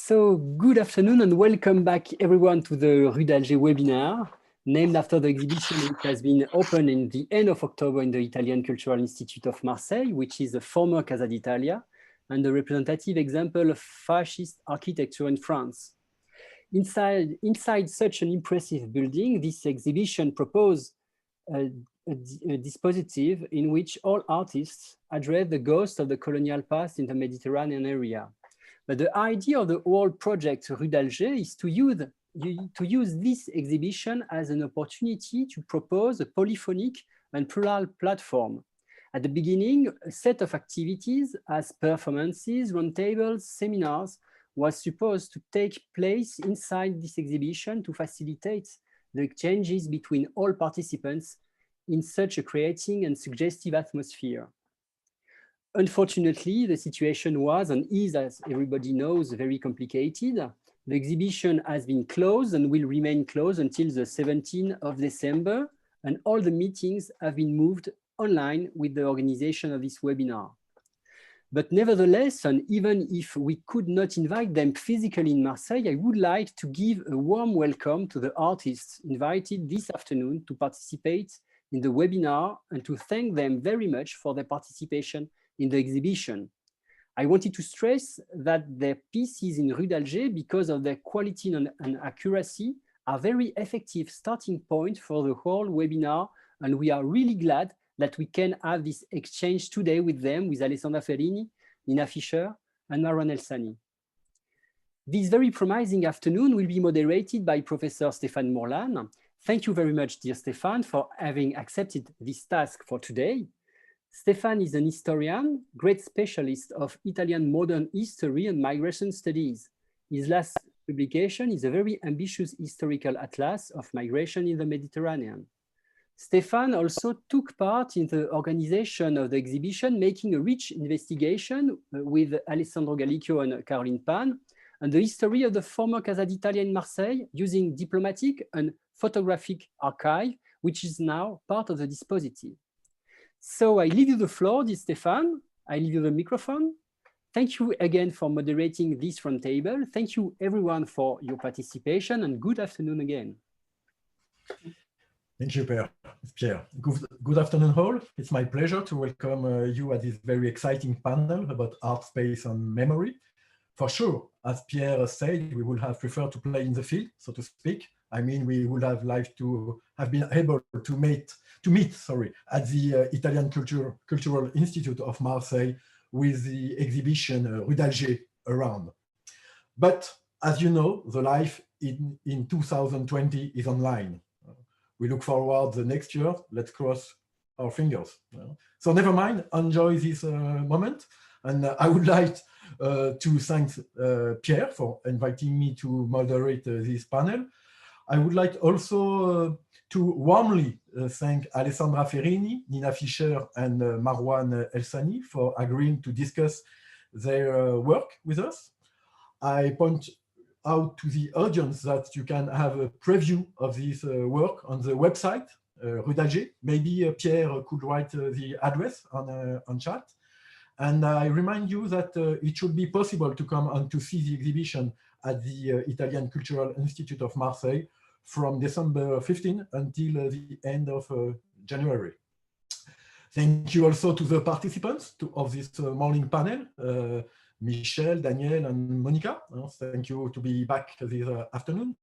So, good afternoon and welcome back everyone to the Rue d'Alger webinar, named after the exhibition which has been opened in the end of October in the Italian Cultural Institute of Marseille, which is the former Casa d'Italia and a representative example of fascist architecture in France. Inside such an impressive building, this exhibition proposed a dispositive in which all artists address the ghost of the colonial past in the Mediterranean area. But the idea of the whole project Rue d'Alger is to use this exhibition as an opportunity to propose a polyphonic and plural platform. At the beginning, a set of activities as performances, roundtables, seminars was supposed to take place inside this exhibition to facilitate the exchanges between all participants in such a creating and suggestive atmosphere. Unfortunately, the situation was and is, as everybody knows, very complicated. The exhibition has been closed and will remain closed until the 17th of December, and all the meetings have been moved online with the organization of this webinar. But nevertheless, and even if we could not invite them physically in Marseille, I would like to give a warm welcome to the artists invited this afternoon to participate in the webinar and to thank them very much for their participation in the exhibition. I wanted to stress that their pieces in Rue d'Alger, because of their quality and accuracy, are very effective starting point for the whole webinar, and we are really glad that we can have this exchange today with them, with Alessandra Ferrini, Nina Fischer, and Marwan El-Sani. This very promising afternoon will be moderated by Professor Stéphane Mourlan. Thank you very much, dear Stéphane, for having accepted this task for today. Stéphane is an historian, great specialist of Italian modern history and migration studies. His last publication is a very ambitious historical atlas of migration in the Mediterranean. Stéphane also took part in the organization of the exhibition, making a rich investigation with Alessandro Gallicchio and Caroline Pan, and the history of the former Casa d'Italia in Marseille using diplomatic and photographic archive, which is now part of the dispositive. So I leave you the floor, dear Stéphane. I leave you the microphone. Thank you again for moderating this roundtable. Thank you everyone for your participation and good afternoon again. Thank you, Pierre. Good afternoon, all. It's my pleasure to welcome you at this very exciting panel about art, space, and memory. For sure, as Pierre said, we would have preferred to play in the field, so to speak. I mean, we would have liked to have been able to meet at the Italian Cultural Institute of Marseille with the exhibition Rue d'Alger around. But as you know, the life in 2020 is online. We look forward the next year. Let's cross our fingers. So never mind, enjoy this moment. And I would like to thank Pierre for inviting me to moderate this panel. I would like also to warmly thank Alessandra Ferrini, Nina Fischer, and Marwan El-Sani for agreeing to discuss their work with us. I point out to the audience that you can have a preview of this work on the website, Rue d'Alger. Maybe Pierre could write the address on chat. And I remind you that it should be possible to come and to see the exhibition at the Italian Cultural Institute of Marseille from December 15 until the end of January. Thank you also to the participants of this morning panel, Michel, Daniel, and Monica. Thank you to be back this afternoon.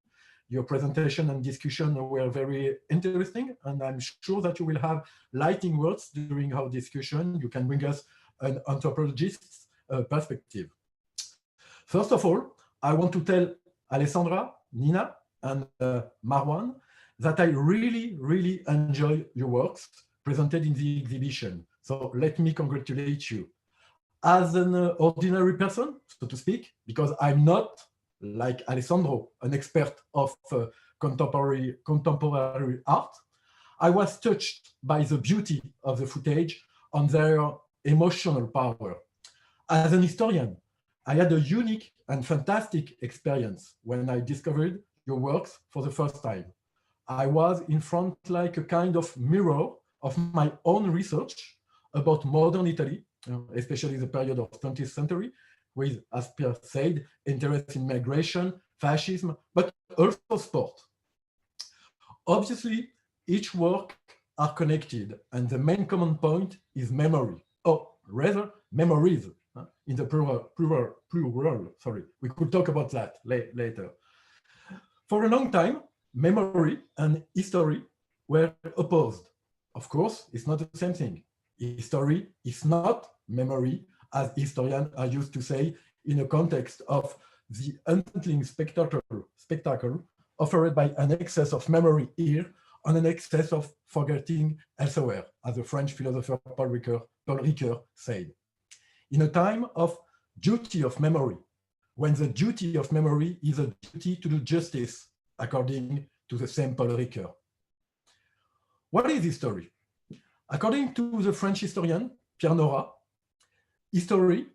Your presentation and discussion were very interesting, and I'm sure that you will have lighting words during our discussion. You can bring us an anthropologist's perspective. First of all, I want to tell Alessandra, Nina, and Marwan that I really enjoy your works presented in the exhibition. So let me congratulate you. As an ordinary person, so to speak, because I'm not, like Alessandro, an expert of contemporary art, I was touched by the beauty of the footage and their emotional power. As an historian, I had a unique and fantastic experience when I discovered your works for the first time. I was in front like a kind of mirror of my own research about modern Italy, especially the period of 20th century, with, as Pierre said, interest in migration, fascism, but also sport. Obviously, each work are connected, and the main common point is memory, or rather, memories, in the plural, sorry. We could talk about that later. For a long time, memory and history were opposed. Of course, it's not the same thing. History is not memory, as historians are used to say in a context of the unsettling spectacle offered by an excess of memory here and an excess of forgetting elsewhere, as the French philosopher Paul Ricoeur said. In a time of duty of memory, when the duty of memory is a duty to do justice, according to the same Paul Ricoeur. What is history? According to the French historian Pierre Nora, history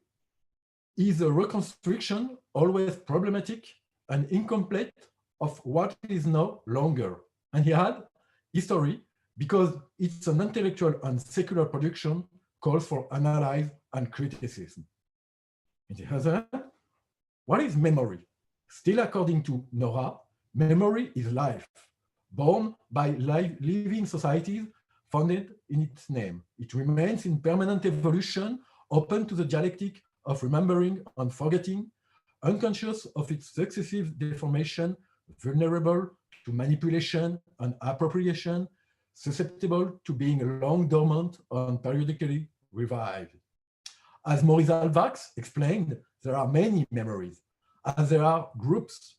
is a reconstruction, always problematic and incomplete, of what is no longer. And he had history because it's an intellectual and secular production, calls for analysis and criticism. On the other hand, what is memory? Still according to Nora, memory is life, born by living societies founded in its name. It remains in permanent evolution, open to the dialectic of remembering and forgetting, unconscious of its successive deformation, vulnerable to manipulation and appropriation, susceptible to being long dormant and periodically revived. As Maurice Alvax explained, there are many memories, as there are groups.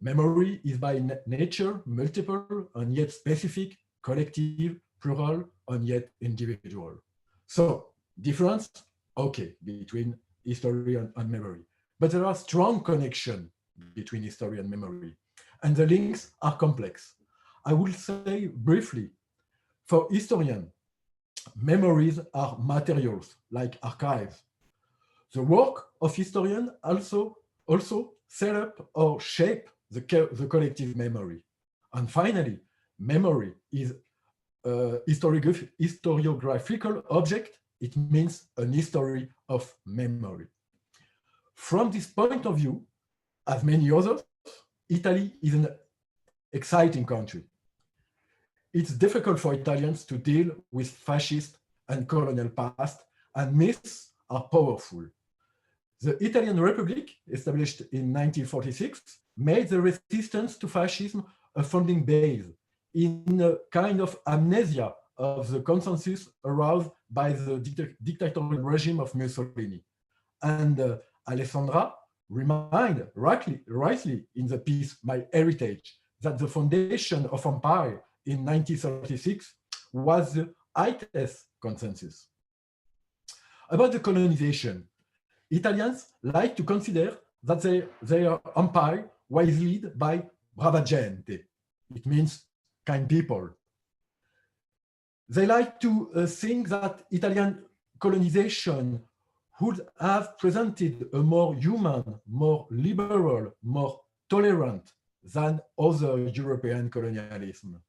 Memory is by nature multiple and yet specific, collective, plural, and yet individual. So, difference, okay, between history and memory. But there are strong connections between history and memory, and the links are complex. I will say briefly, for historians, memories are materials like archives. The work of historians also set up or shape the collective memory. And finally, memory is a historiographical object. It means an history of memory. From this point of view, as many others, Italy is an exciting country. It's difficult for Italians to deal with fascist and colonial past, and myths are powerful. The Italian Republic, established in 1946, made the resistance to fascism a founding base in a kind of amnesia of the consensus aroused by the dictatorial regime of Mussolini. And Alessandra reminded rightly in the piece My Heritage that the foundation of empire in 1936 was the highest consensus. About the colonization, Italians like to consider that their empire was led by brava gente. It means kind people. They like to think that Italian colonization would have presented a more human, more liberal, more tolerant than other European colonialism.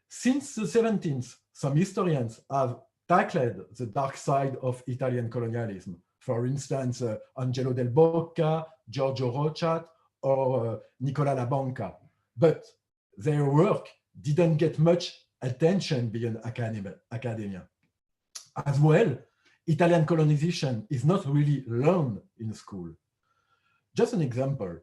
Since the 17th, some historians have tackled the dark side of Italian colonialism. For instance, Angelo Del Bocca, Giorgio Rochat, or Nicola Labanca. But their work didn't get much attention beyond academia. As well, Italian colonization is not really learned in school. Just an example,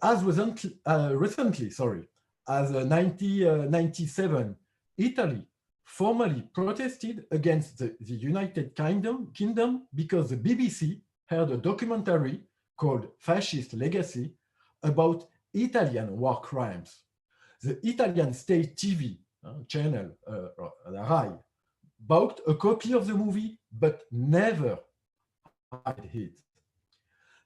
as 1997, Italy formally protested against the United Kingdom because the BBC heard a documentary called Fascist Legacy about Italian war crimes. The Italian state TV channel, RAI, bought a copy of the movie, but never had it.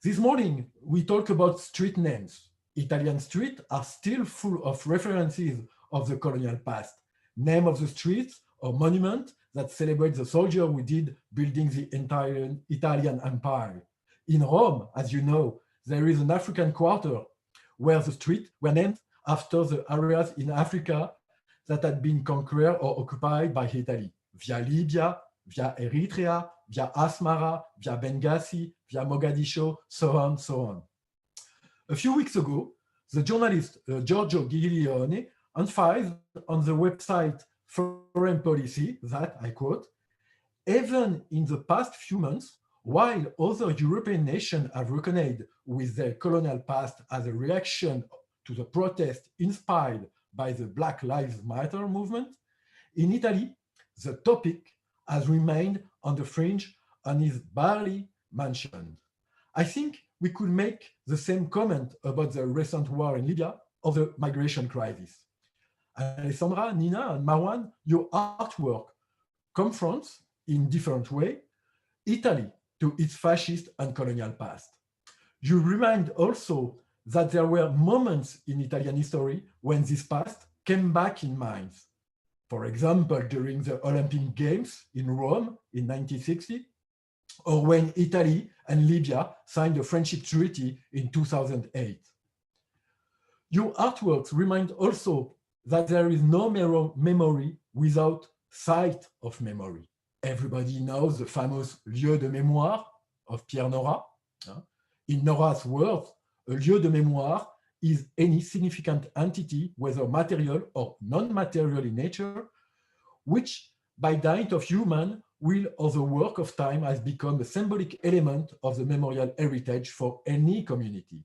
This morning, we talk about street names. Italian streets are still full of references of the colonial past. Name of the streets or monument that celebrate the soldier who did building the entire Italian empire. In Rome, as you know, there is an African quarter where the streets were named after the areas in Africa that had been conquered or occupied by Italy. Via Libya, via Eritrea, via Asmara, via Benghazi, via Mogadishu, so on, so on. A few weeks ago, the journalist Giorgio Giglione emphasized on the website Foreign Policy that, I quote, even in the past few months, while other European nations have reckoned with their colonial past as a reaction to the protest inspired by the Black Lives Matter movement, in Italy, the topic has remained on the fringe and is barely mentioned. I think we could make the same comment about the recent war in Libya or the migration crisis. Alessandra, Nina, and Marwan, your artwork confronts, in different ways, Italy to its fascist and colonial past. You remind also that there were moments in Italian history when this past came back in minds. For example, during the Olympic Games in Rome in 1960, or when Italy and Libya signed a friendship treaty in 2008. Your artworks remind also that there is no memory without site of memory. Everybody knows the famous lieu de mémoire of Pierre Nora. In Nora's words, a lieu de mémoire is any significant entity, whether material or non-material in nature, which by dint of human will or the work of time has become a symbolic element of the memorial heritage for any community.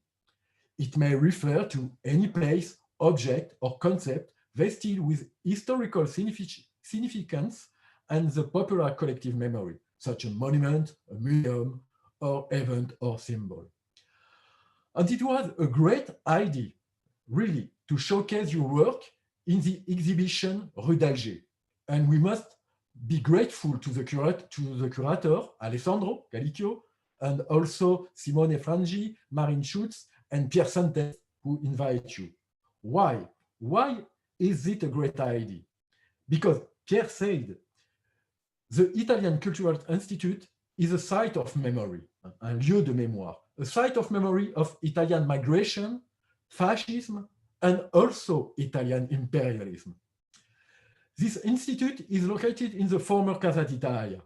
It may refer to any place, object, or concept vested with historical significance and the popular collective memory, such a monument, a museum, or event or symbol. And it was a great idea, really, to showcase your work in the exhibition Rue d'Alger. And we must be grateful to the curator, Alessandro Galicchio, and also Simone Frangi, Marine Schutz, and Pierre Santes, who invite you. Why? Why is it a great idea? Because Pierre said, the Italian Cultural Institute is a site of memory, un lieu de mémoire, a site of memory of Italian migration, fascism, and also Italian imperialism. This institute is located in the former Casa d'Italia.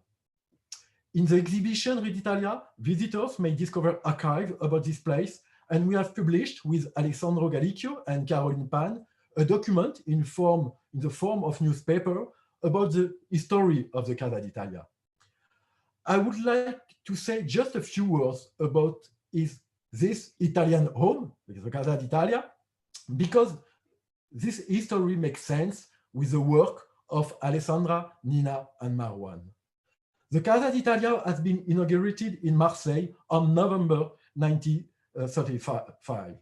In the exhibition Rue d'Italia, visitors may discover archives about this place, and we have published with Alessandro Galicchio and Caroline Pan a document in the form of newspaper about the history of the Casa d'Italia. I would like to say just a few words about this Italian home, the Casa d'Italia, because this history makes sense with the work of Alessandra, Nina, and Marwan. The Casa d'Italia has been inaugurated in Marseille on November 1935.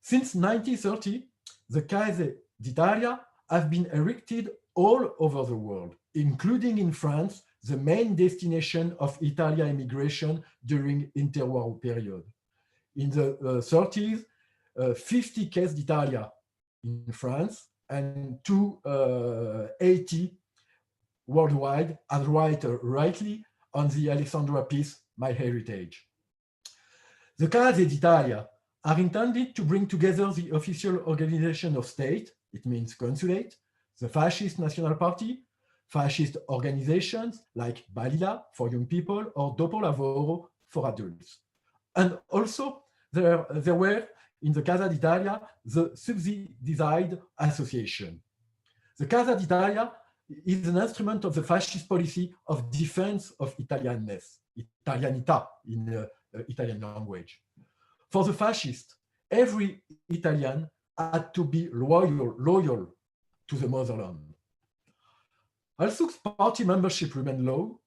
Since 1930, the Casa d'Italia have been erected all over the world, including in France, the main destination of Italian immigration during interwar period. In the 30s, 50 Cases d'Italia in France and 280 worldwide, as rightly on the Alessandra piece, My Heritage. The Case d'Italia are intended to bring together the official organization of state, it means consulate, the fascist National Party, fascist organizations like Balila for young people or Dopolavoro for adults. And also there were in the Casa d'Italia the subsidized association. The Casa d'Italia is an instrument of the fascist policy of defense of Italianness, Italianità in Italian language. For the fascists, every Italian had to be loyal to the motherland. Also, party membership remained low.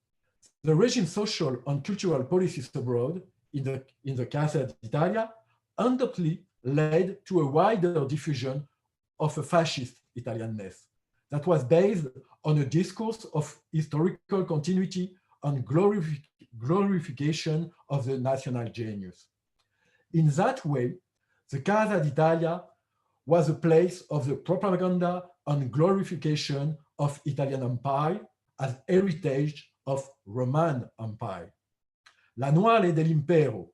The regime's social and cultural policies abroad in the Casa d'Italia undoubtedly led to a wider diffusion of a fascist Italianness that was based on a discourse of historical continuity and glorification of the national genius. In that way, the Casa d'Italia was a place of the propaganda and glorification of Italian Empire as heritage of Roman Empire. L'annuale dell'impero,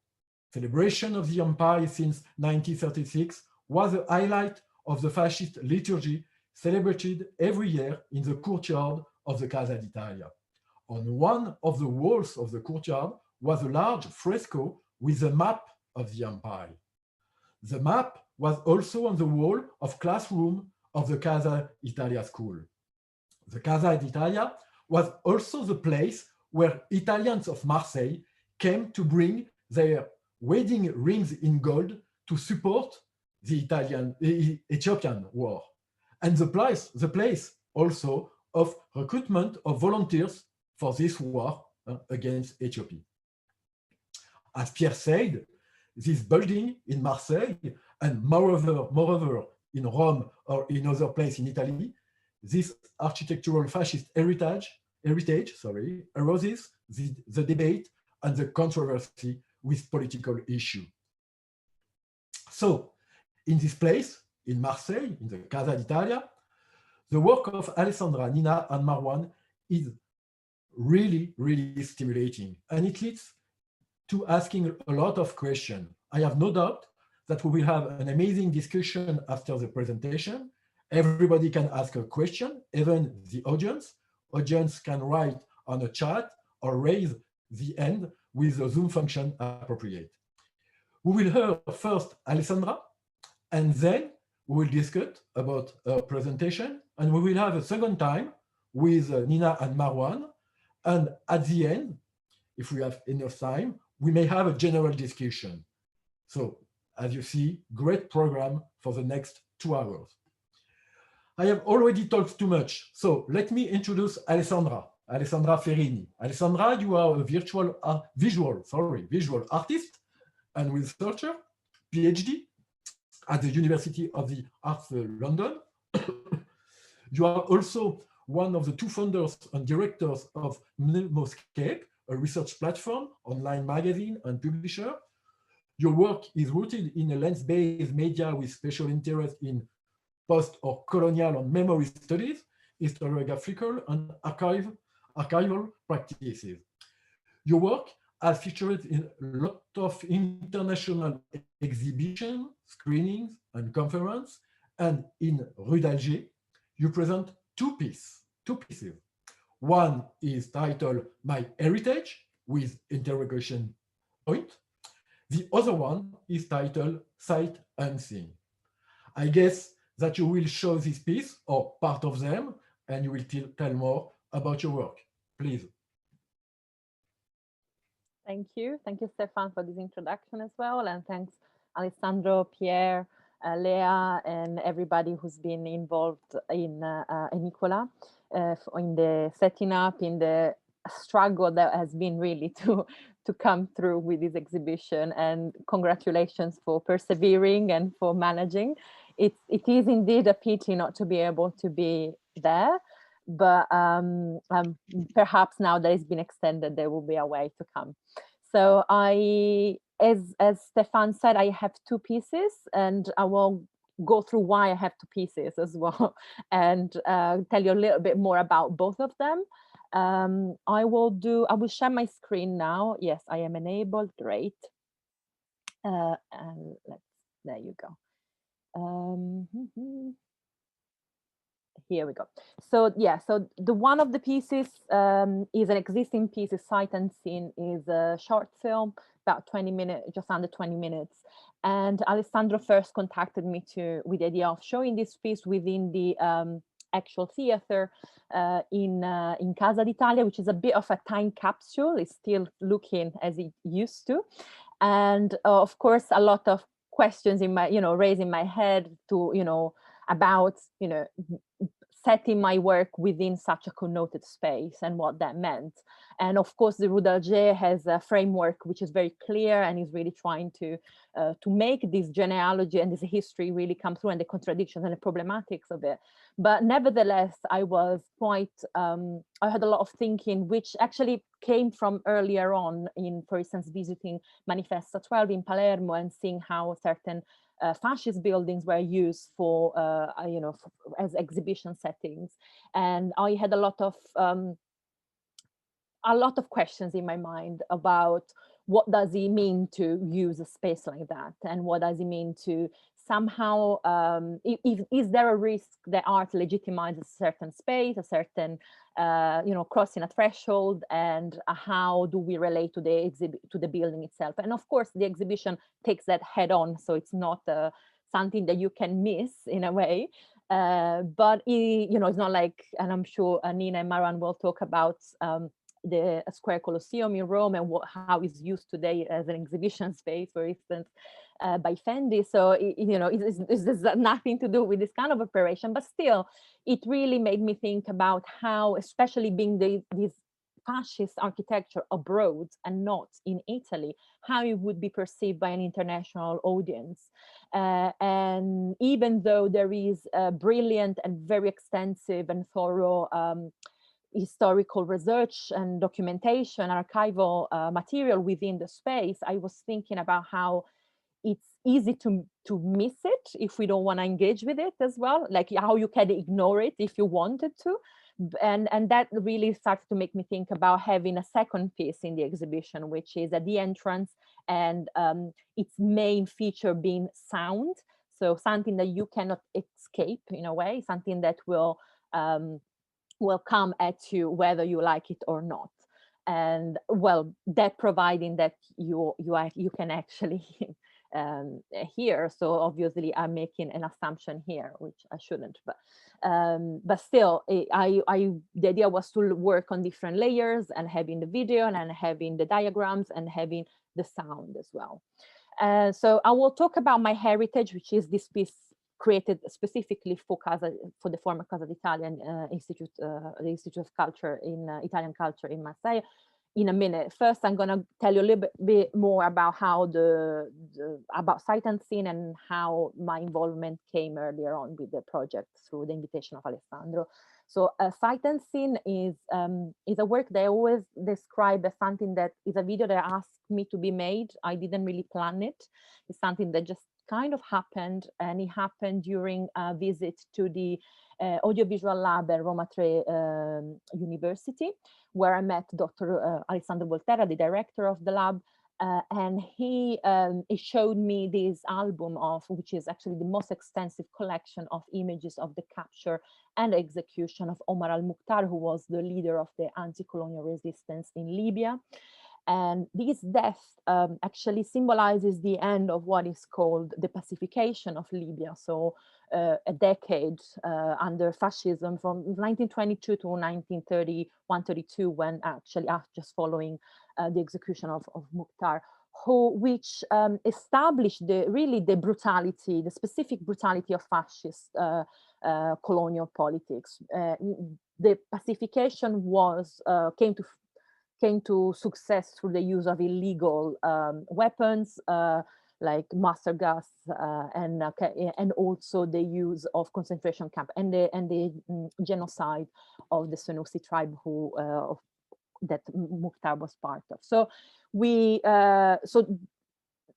celebration of the empire since 1936, was a highlight of the fascist liturgy celebrated every year in the courtyard of the Casa d'Italia. On one of the walls of the courtyard was a large fresco with a map of the empire. The map was also on the wall of classroom of the Casa Italia school. The Casa d'Italia was also the place where Italians of Marseille came to bring their wedding rings in gold to support the Ethiopian war, and the place also of recruitment of volunteers for this war against Ethiopia. As Pierre said, this building in Marseille, and moreover in Rome or in other places in Italy, this architectural fascist heritage arises the debate and the controversy with political issue. So, in this place, in Marseille, in the Casa d'Italia, the work of Alessandra, Nina, and Marwan is really, really stimulating, and it leads to asking a lot of questions. I have no doubt that we will have an amazing discussion after the presentation. Everybody can ask a question, even the audience. Audience can write on a chat or raise the hand with the Zoom function appropriate. We will hear first Alessandra, and then we will discuss about her presentation, and we will have a second time with Nina and Marwan. And at the end, if we have enough time, we may have a general discussion. So, as you see, great program for the next 2 hours. I have already talked too much, so let me introduce Alessandra Ferrini. Alessandra, you are a visual artist and researcher, PhD at the University of the Arts London. You are also one of the 2 founders and directors of Nemoscape, a research platform, online magazine and publisher. Your work is rooted in a lens-based media with special interest in post or colonial and memory studies, historiographical and archival practices. Your work has featured in a lot of international exhibitions, screenings, and conferences, and in Rue d'Alger, you present two pieces. One is titled My Heritage with interrogation point. The other one is titled Sight Unseen. I guess that you will show this piece or part of them, and you will tell more about your work. Please. Thank you, Stéphane, for this introduction as well, and thanks, Alessandro, Pierre, Lea, and everybody who's been involved in Nicola, in the setting up, in the struggle that has been really to come through with this exhibition, and congratulations for persevering and for managing. It is indeed a pity not to be able to be there, but perhaps now that it's been extended, there will be a way to come. So as Stéphane said, I have two pieces, and I will go through why I have two pieces as well, and tell you a little bit more about both of them. I will share my screen now. Yes, I am enabled. Great. And there you go. Here we go. So yeah, so the one of the pieces is an existing piece. Sight Unseen is a short film, about 20 minutes, just under 20 minutes. And Alessandro first contacted me with the idea of showing this piece within the actual theater in Casa d'Italia, which is a bit of a time capsule. It's still looking as it used to. And of course, a lot of questions in my, raising my head to, about, setting my work within such a connoted space and what that meant. And of course, the Rue d'Alger has a framework which is very clear and is really trying to make this genealogy and this history really come through, and the contradictions and the problematics of it. But nevertheless, I was quite, I had a lot of thinking, which actually came from earlier on in, for instance, visiting Manifesta 12 in Palermo and seeing how certain fascist buildings were used for, as exhibition settings. And I had a lot of questions in my mind about what does it mean to use a space like that, and what does it mean to somehow, is there a risk that art legitimizes a certain space, a certain, crossing a threshold, and how do we relate to the building itself? And of course, the exhibition takes that head on, so it's not something that you can miss in a way. But it's not like, and I'm sure Nina and Maran will talk about the Square Colosseum in Rome and how it's used today as an exhibition space, for instance, by Fendi. So it's nothing to do with this kind of operation, but still, it really made me think about how, especially being this fascist architecture abroad and not in Italy, how it would be perceived by an international audience. And even though there is a brilliant and very extensive and thorough historical research and documentation, archival material within the space, I was thinking about how it's easy to miss it if we don't want to engage with it as well, like how you can ignore it if you wanted to. And that really started to make me think about having a second piece in the exhibition, which is at the entrance, and its main feature being sound. So something that you cannot escape in a way, something that will come at you whether you like it or not. And well, that providing that you can actually hear. So obviously I'm making an assumption here, which I shouldn't, but still, the idea was to work on different layers and having the video and having the diagrams and having the sound as well. So I will talk about my heritage, which is this piece created specifically for the former Casa d'Italia Institute, the Institute of Culture in Italian Culture in Marseille, in a minute. First, I'm going to tell you a little bit more about how about Sight Unseen and how my involvement came earlier on with the project through the invitation of Alessandro. So Sight Unseen is a work that I always describe as something that is a video that asked me to be made. I didn't really plan it. It's something that just kind of happened, and it happened during a visit to the audiovisual lab at Roma Tre University, where I met Dr. Alessandro Volterra, the director of the lab, and he showed me this album which is actually the most extensive collection of images of the capture and execution of Omar al-Mukhtar, who was the leader of the anti-colonial resistance in Libya. And this death actually symbolizes the end of what is called the pacification of Libya. So a decade under fascism from 1922 to 1931-32, when actually just following the execution of Mukhtar, which established the brutality, the specific brutality of fascist colonial politics. The pacification came to success through the use of illegal weapons like mustard gas and also the use of concentration camp and the genocide of the Senussi tribe that Mukhtar was part of. So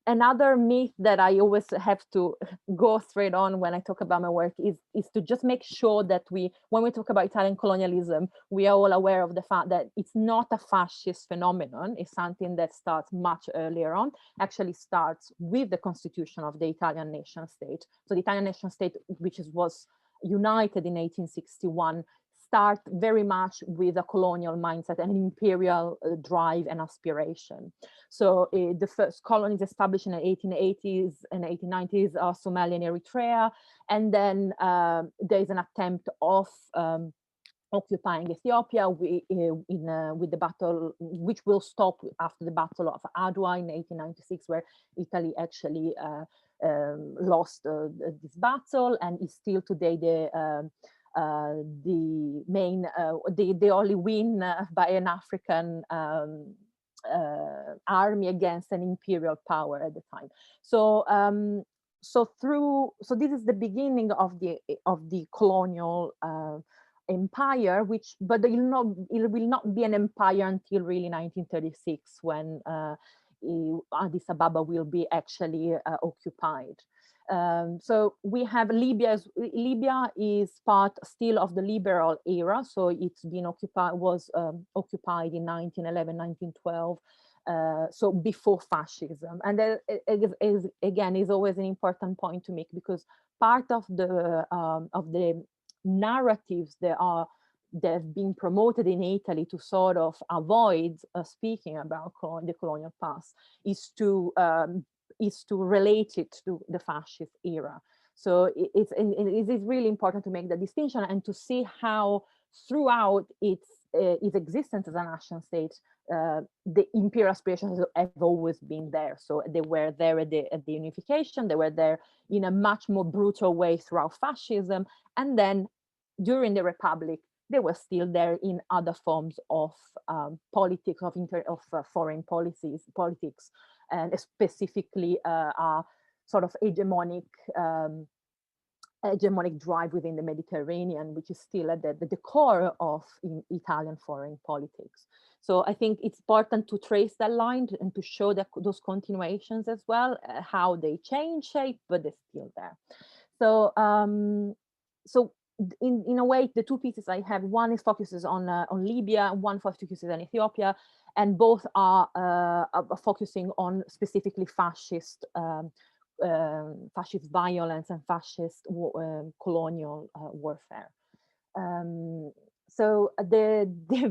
another myth that I always have to go straight on when I talk about my work is to just make sure that when we talk about Italian colonialism, we are all aware of the fact that it's not a fascist phenomenon. It's something that starts much earlier on, actually starts with the constitution of the Italian nation state. So the Italian nation state, which was united in 1861, start very much with a colonial mindset and an imperial drive and aspiration. So the first colonies established in the 1880s and 1890s are Somalia and Eritrea. And then there's an attempt of occupying Ethiopia with the battle, which will stop after the Battle of Adwa in 1896, where Italy actually lost this battle, and is still today the main, the only win by an African army against an imperial power at the time. So this is the beginning of the colonial empire, but it will not be an empire until really 1936, when Addis Ababa will be actually occupied. So we have Libya is part still of the liberal era. So it's been occupied in 1911, 1912 so before fascism. And that again is always an important point to make, because part of the narratives that have been promoted in Italy to sort of avoid speaking about the colonial past is to relate it to the fascist era. So it is really important to make the distinction and to see how throughout its existence as a nation state, the imperial aspirations have always been there. So they were there at the unification, they were there in a much more brutal way throughout fascism, and then during the Republic, they were still there in other forms of politics, of foreign politics, and specifically sort of hegemonic drive within the Mediterranean, which is still at the core of Italian foreign politics. So I think it's important to trace that line and to show that those continuations as well, how they change shape, but they're still there. So in a way, the two pieces I have, one is focuses on Libya, one focuses on Ethiopia, and both are focusing on specifically fascist violence and fascist colonial warfare. So the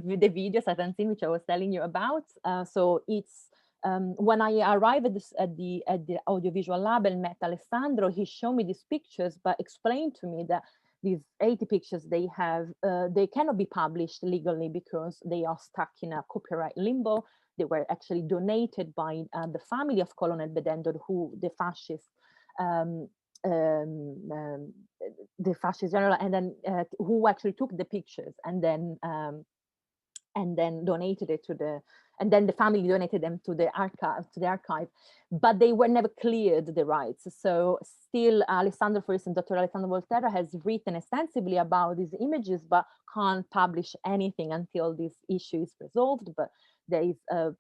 video sentencing, which I was telling you about, so it's when I arrived at the audiovisual lab and met Alessandro, he showed me these pictures, but explained to me that these 80 pictures they have, they cannot be published legally because they are stuck in a copyright limbo. They were actually donated by the family of Colonel Bedendo, who the fascist general, and then who actually took the pictures and then donated it to the, and then the family donated them to the archive, but they were never cleared the rights. So still, Alessandro, for instance, Dr. Alessandro Volterra has written extensively about these images, but can't publish anything until this issue is resolved. But there is a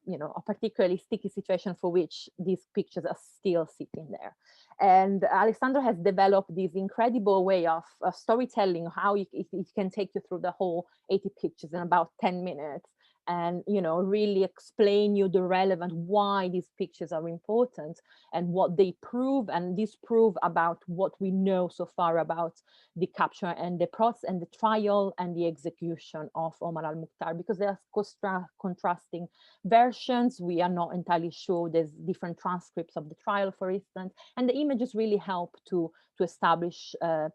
particularly sticky situation for which these pictures are still sitting there. And Alessandro has developed this incredible way of storytelling, how it can take you through the whole 80 pictures in about 10 minutes. And really explain you the relevant why these pictures are important and what they prove and disprove about what we know so far about the capture and the process and the trial and the execution of Omar al-Mukhtar, because there are contrasting versions. We are not entirely sure. There's different transcripts of the trial, for instance, and the images really help to establish to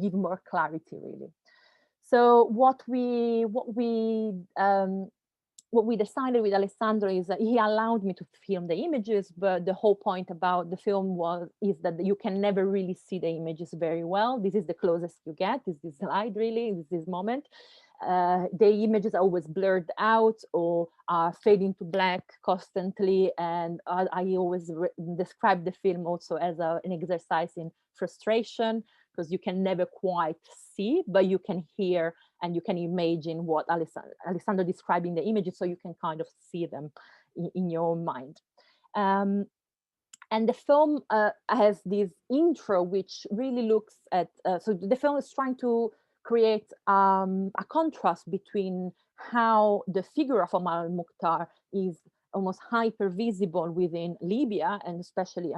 give more clarity, really. So what we decided with Alessandro is that he allowed me to film the images, but the whole point about the film is that you can never really see the images very well. This is the closest you get, is this slide really, is this moment. The images are always blurred out or are fading to black constantly. And I always describe the film also as an exercise in frustration, because you can never quite see, but you can hear and you can imagine what Alessandro describing the images, so you can kind of see them in your own mind. And the film has this intro, which really looks at, so the film is trying to create a contrast between how the figure of Omar al-Mukhtar is almost hyper visible within Libya, and especially,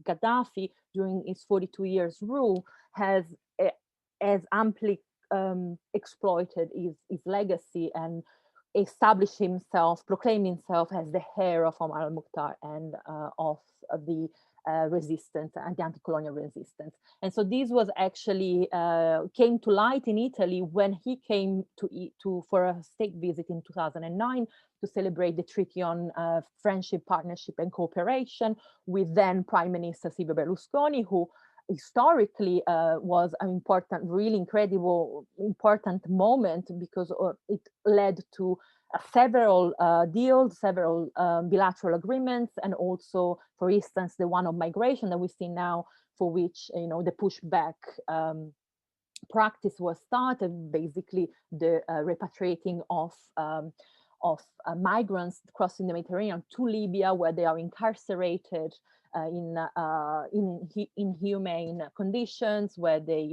Gaddafi during his 42 years rule has amply exploited his legacy and established himself, proclaimed himself as the heir of Omar al-Mukhtar and of the resistance and the anti-colonial resistance. And so this was actually came to light in Italy when he came for a state visit in 2009 to celebrate the Treaty on Friendship, Partnership and Cooperation with then Prime Minister Silvio Berlusconi, who historically was an important, really incredible, important moment, because it led to several deals, several bilateral agreements, and also, for instance, the one of migration that we see now, for which the pushback practice was started, basically the repatriating of migrants crossing the Mediterranean to Libya, where they are incarcerated in inhumane conditions, where they,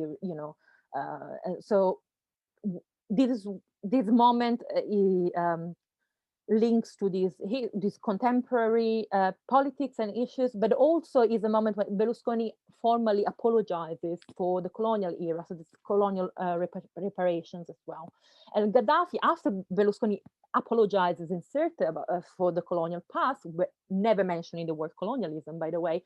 so this moment links to these contemporary politics and issues, but also is a moment when Berlusconi formally apologizes for the colonial era, so this colonial reparations as well. And Gaddafi, after Berlusconi apologizes in certain for the colonial past, never mentioning the word colonialism, by the way,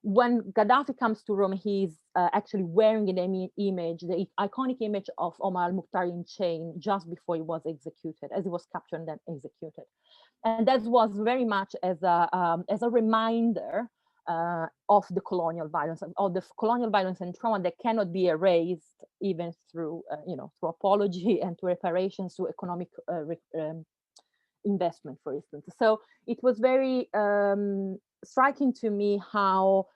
when Gaddafi comes to Rome, he's actually wearing an image, the iconic image of Omar al-Mukhtar in chain just before he was executed, as he was captured and then executed. And that was very much as a reminder of the colonial violence, of the colonial violence and trauma that cannot be erased even through, through apology and to reparations, to economic investment, for instance. So it was very striking to me how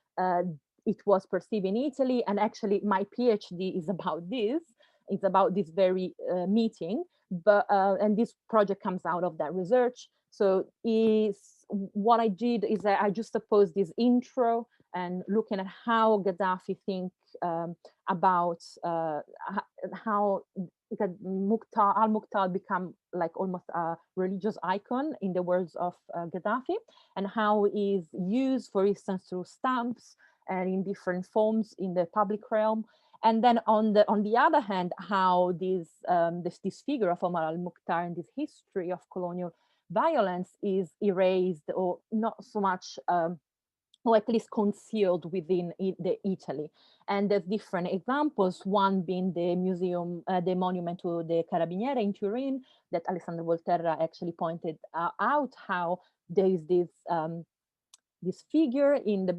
it was perceived in Italy, and actually my PhD is about this. It's about this very meeting, and this project comes out of that research. So what I did is that I just opposed this intro and looking at how Gaddafi thinks about how al-Mukhtar become like almost a religious icon in the words of Gaddafi, and how is used, for instance, through stamps and in different forms in the public realm. And then on the other hand, how this figure of Omar al-Mukhtar and this history of colonial violence is erased, or not so much, or at least concealed within the Italy. And there's different examples, one being the museum, the monument to the Carabinieri in Turin, that Alessandro Volterra actually pointed out, how there is this figure in the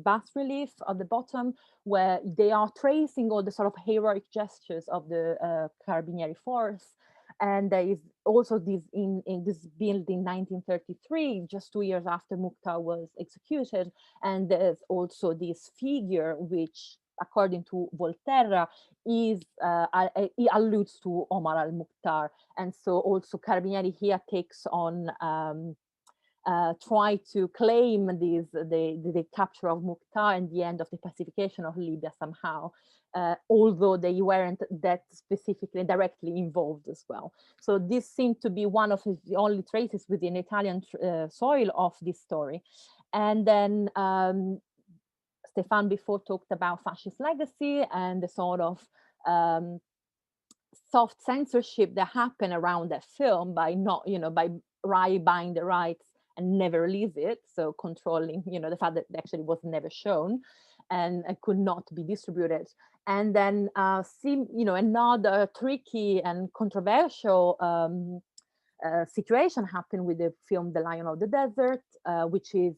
bas relief at the bottom, where they are tracing all the sort of heroic gestures of the Carabinieri force. And there is also this in this built in 1933, just 2 years after Mukhtar was executed. And there's also this figure, which, according to Volterra, he alludes to Omar al-Mukhtar. And so also Carabinieri here takes on try to claim the capture of Mukhtar and the end of the pacification of Libya somehow, although they weren't that specifically directly involved as well. So this seemed to be one of the only traces within Italian soil of this story. And then Stefan before talked about fascist legacy and the sort of soft censorship that happened around that film by not, by buying the rights and never release it, so controlling, the fact that it actually was never shown and could not be distributed. And then, another tricky and controversial situation happened with the film The Lion of the Desert, which is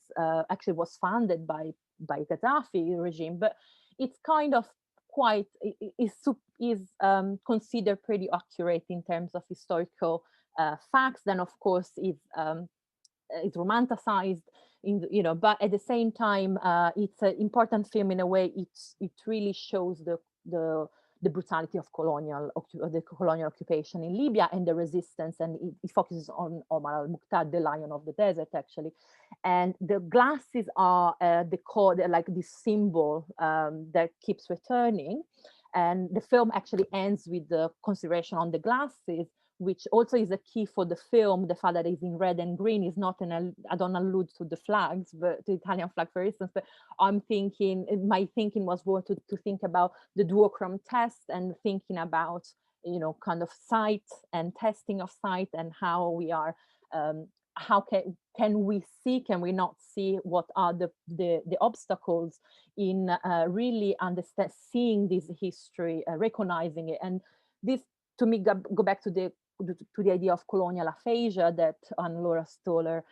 actually was funded by Gaddafi regime, but it's kind of quite is considered pretty accurate in terms of historical facts. Then, of course, it's romanticized but at the same time it's an important film in a way. It really shows the brutality of the colonial occupation in Libya and the resistance, and it focuses on Omar al-Mukhtar, the Lion of the Desert, actually. And the glasses are the code, like this symbol that keeps returning, and the film actually ends with the consideration on the glasses, which also is a key for the film. The fact that it's in red and green is not I don't allude to the flags, but the Italian flag, for instance, but my thinking was more to think about the duochrome test and thinking about, kind of sight and testing of sight, and how we are, how can we not see what are the obstacles in really seeing this history, recognizing it. And this, to me, go back to the idea of colonial aphasia that Anne-Laura Stoller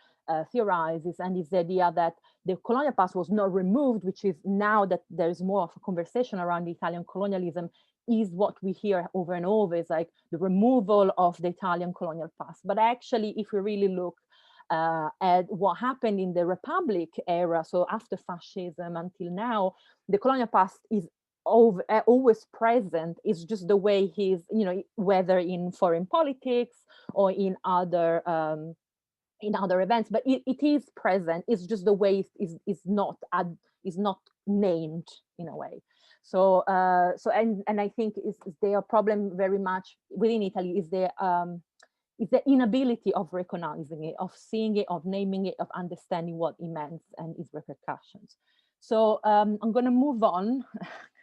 theorizes, and is the idea that the colonial past was not removed, which is now that there is more of a conversation around Italian colonialism, is what we hear over and over, is like the removal of the Italian colonial past. But actually, if we really look at what happened in the Republic era, so after fascism until now, the colonial past is always present. It's just the way he's, whether in foreign politics or in other events, but it is present. It's just the way is not named in a way. So and I think is their problem very much within Italy is is the inability of recognizing it, of seeing it, of naming it, of understanding what it meant and its repercussions. So I'm going to move on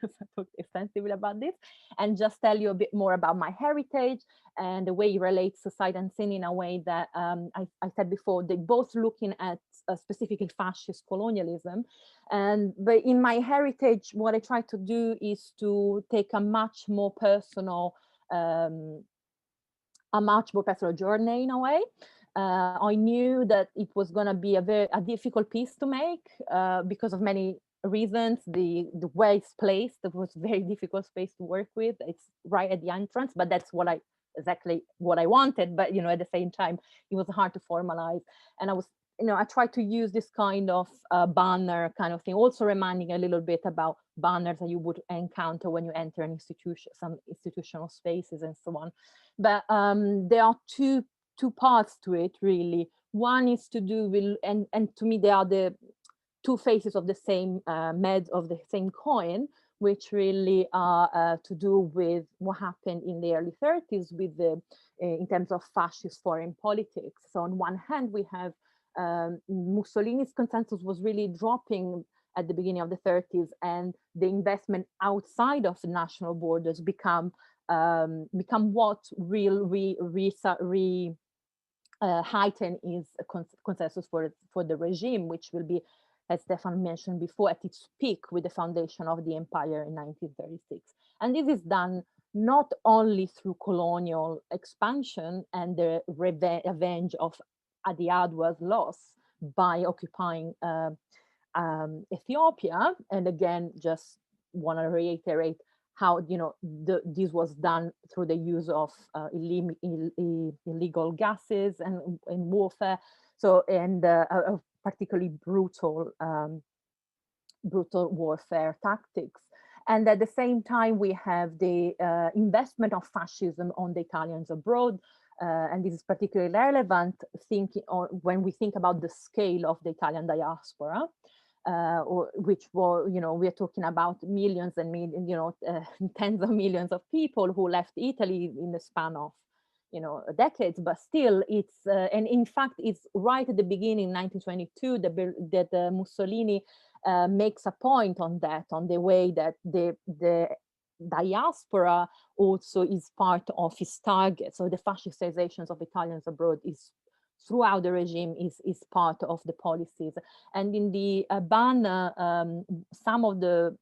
because I talked extensively about this, and just tell you a bit more about my heritage and the way it relates to sight and scene in a way that I said before, they both looking at specifically fascist colonialism. But in my heritage, what I try to do is to take a much more personal journey in a way. I knew that it was going to be a difficult piece to make because of many reasons. The way it's placed, it was a very difficult space to work with. It's right at the entrance, but that's exactly what I wanted. But at the same time, it was hard to formalize. And I tried to use this kind of banner kind of thing, also reminding a little bit about banners that you would encounter when you enter an institution, some institutional spaces and so on. But there are two parts to it, really. One is to do with, and to me, they are the two faces of the same of the same coin, which really are to do with what happened in the early 30s with in terms of fascist foreign politics. So on one hand, we have Mussolini's consensus was really dropping at the beginning of the 30s, and the investment outside of the national borders become what heighten is a consensus for the regime, which will be, as Stefan mentioned before, at its peak with the foundation of the empire in 1936. And this is done not only through colonial expansion and the revenge of Adi Adwa's loss by occupying Ethiopia. And again, just want to reiterate how this was done through the use of illegal gases and warfare. So, and a particularly brutal warfare tactics. And at the same time, we have the investment of fascism on the Italians abroad. And this is particularly relevant when we think about the scale of the Italian diaspora. Which were, we are talking about millions and millions, tens of millions of people who left Italy in the span of, decades. But still, it's and in fact, it's right at the beginning, 1922, that Mussolini makes a point on that, on the way that the diaspora also is part of his target. So the fascistizations of Italians abroad is throughout the regime is part of the policies. And in the banner, some of the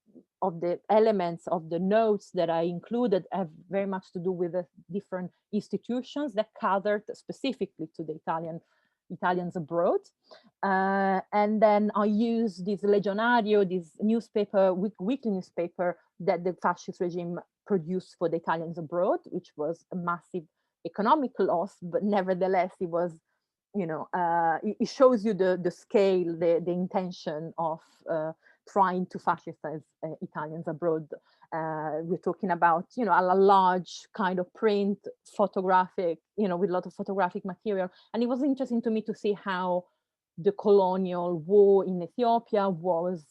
elements of the notes that I included have very much to do with the different institutions that catered specifically to the Italians abroad. And then I use this Legionario, this newspaper, weekly newspaper that the fascist regime produced for the Italians abroad, which was a massive economic loss, but nevertheless, it was, it shows you the scale, the intention of trying to fascistize Italians abroad. We're talking about, a large kind of print, photographic, with a lot of photographic material. And it was interesting to me to see how the colonial war in Ethiopia was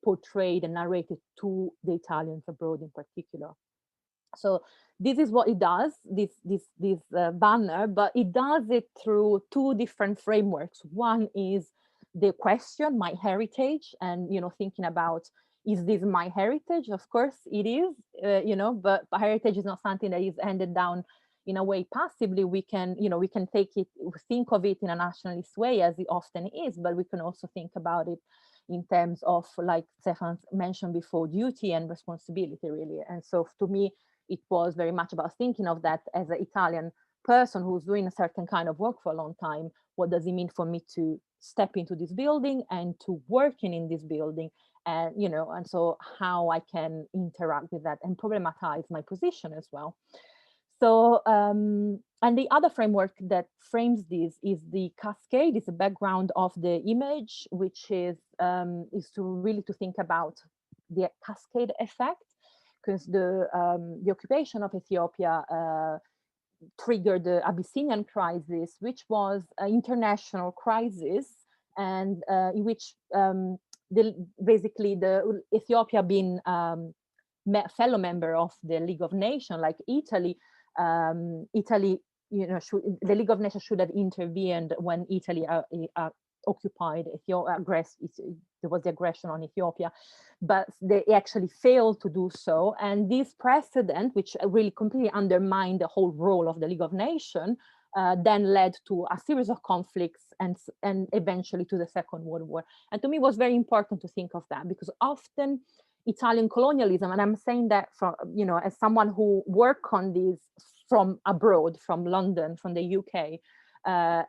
portrayed and narrated to the Italians abroad in particular. So this is what it does, this banner, but it does it through two different frameworks. One is the question, my heritage, and thinking about, is this my heritage? Of course it is, but heritage is not something that is handed down in a way passively. We can think of it in a nationalist way, as it often is, but we can also think about it in terms of, like Stefan mentioned before, duty and responsibility, really. And so to me, it was very much about thinking of that as an Italian person who's doing a certain kind of work for a long time. What does it mean for me to step into this building and to working in this building? And, and so how I can interact with that and problematize my position as well. So, and the other framework that frames this is the cascade, is the background of the image, which is to think about the cascade effect, because the occupation of Ethiopia triggered the Abyssinian crisis, which was an international crisis, and in which basically the Ethiopia being fellow member of the League of Nations, like Italy, Italy the League of Nations should have intervened when Italy occupied Ethiopia, there was the aggression on Ethiopia, but they actually failed to do so. And this precedent, which really completely undermined the whole role of the League of Nations, then led to a series of conflicts and eventually to the Second World War. And to me, it was very important to think of that, because often Italian colonialism, and I'm saying that from, as someone who worked on this from abroad, from London, from the UK,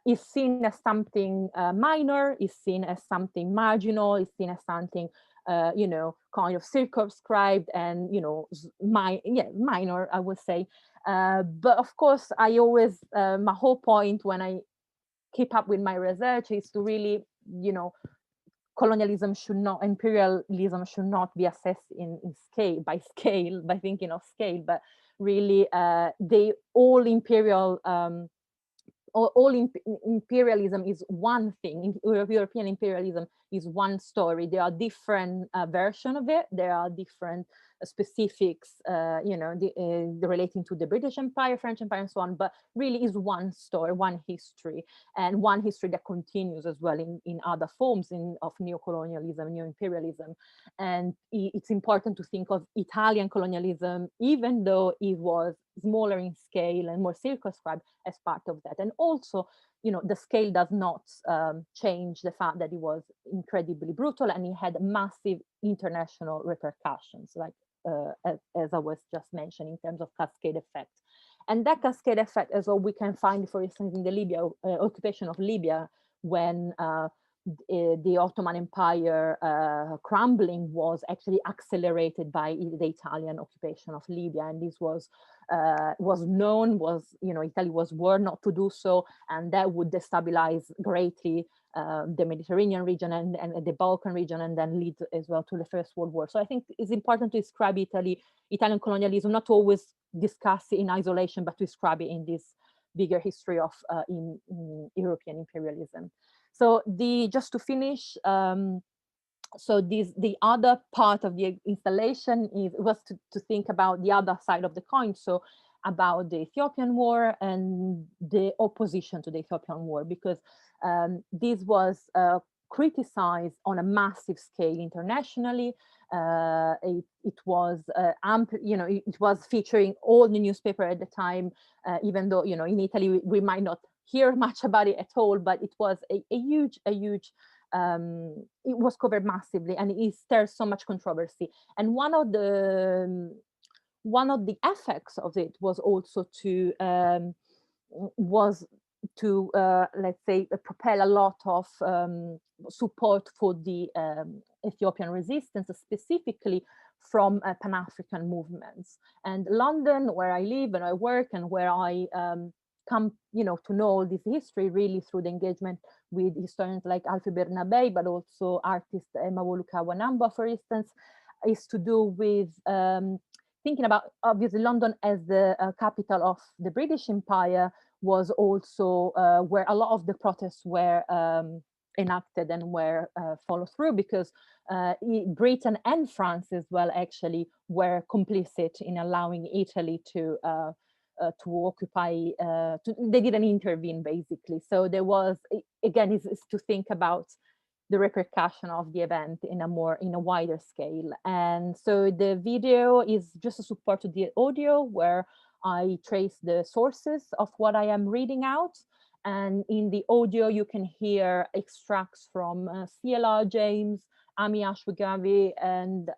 is seen as something minor, is seen as something marginal, is seen as something, kind of circumscribed and, minor, I would say. But of course, I always, my whole point when I keep up with my research is to really, imperialism should not be assessed in scale, by thinking of scale, but really imperialism is one thing. European imperialism is one story. There are different versions of it. There are different specifics, relating to the British Empire, French Empire, and so on. But really, is one story, one history, and one history that continues as well in other forms of neocolonialism, neo-imperialism. And it's important to think of Italian colonialism, even though it was smaller in scale and more circumscribed, as part of that. And also, the scale does not change the fact that it was incredibly brutal and it had massive international repercussions, like as I was just mentioning, in terms of cascade effect. And that cascade effect is what we can find, for instance, in the Libya occupation of Libya, when the Ottoman Empire crumbling was actually accelerated by the Italian occupation of Libya. And this was known, Italy was warned not to do so, and that would destabilize greatly the Mediterranean region and the Balkan region, and then lead as well to the First World War. So I think it's important to describe Italian colonialism, not to always discuss it in isolation, but to describe it in this bigger history of in European imperialism. So just to finish, so the other part of the installation was to think about the other side of the coin, so about the Ethiopian War and the opposition to the Ethiopian War, because this was criticized on a massive scale internationally. It was it was featuring all the newspaper at the time, even though in Italy we might not hear much about it at all, but it was a huge it was covered massively, and it stirred so much controversy. And one of the effects of it was also to let's say propel a lot of support for the Ethiopian resistance, specifically from Pan-African movements. And London, where I live and I work, and where I come to know all this history, really through the engagement with historians like Alfie Bernabei, but also artist Mawoluka Wanamba, for instance, is to do with thinking about, obviously, London as the capital of the British Empire was also where a lot of the protests were enacted and were followed through, because Britain and France as well actually were complicit in allowing Italy to occupy, they didn't intervene, basically. So there was, again, is to think about the repercussion of the event in a wider scale. And so the video is just a support to the audio, where I trace the sources of what I am reading out. And in the audio, you can hear extracts from CLR James, Ami Ashwegavi, and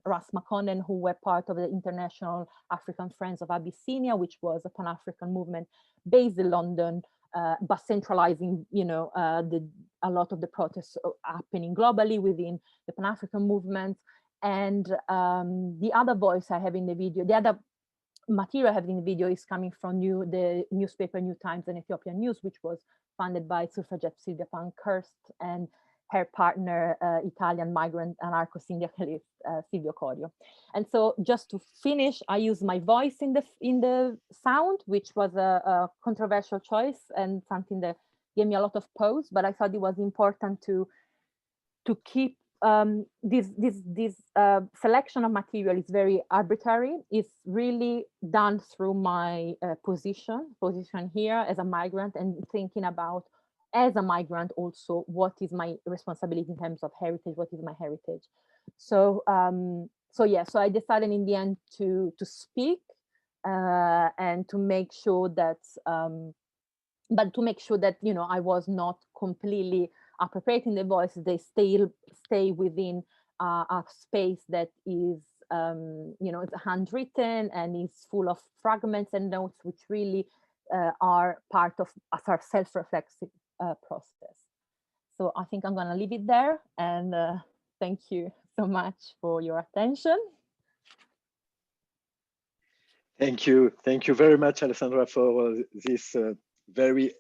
Ras Makonnen, who were part of the International African Friends of Abyssinia, which was a Pan-African movement based in London, but centralizing, a lot of the protests happening globally within the Pan-African movement. And the other voice I have in the video, the other material I have in the video, is coming from the newspaper New Times and Ethiopian News, which was founded by suffragette Sylvia Pankhurst and her partner, Italian migrant anarcho-syndicalist Silvio Corio. And so, just to finish, I use my voice in the sound, which was a controversial choice and something that gave me a lot of pause, but I thought it was important to keep this selection of material is very arbitrary. It's really done through my position here as a migrant, and thinking about, as a migrant also, what is my responsibility in terms of heritage, what is my heritage. So so I decided in the end to speak and to make sure that but to make sure that, you know, I was not completely appropriating the voices. They still stay within a space that is you know, it's handwritten and is full of fragments and notes, which really are part of our self-reflexive process. So I think I'm going to leave it there, and thank you so much for your attention. Thank you very much, Alessandra, for this very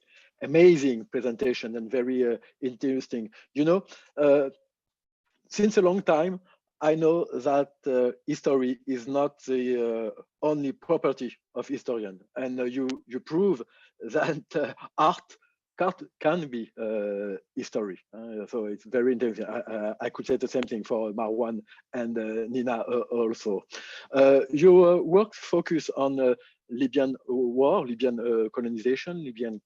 amazing presentation and very interesting. You know, since a long time, I know that history is not the only property of historian, and you prove that art can be history. So it's very interesting. I could say the same thing for Marwan and Nina also. Your work focus on Libyan war, Libyan colonization, Libyan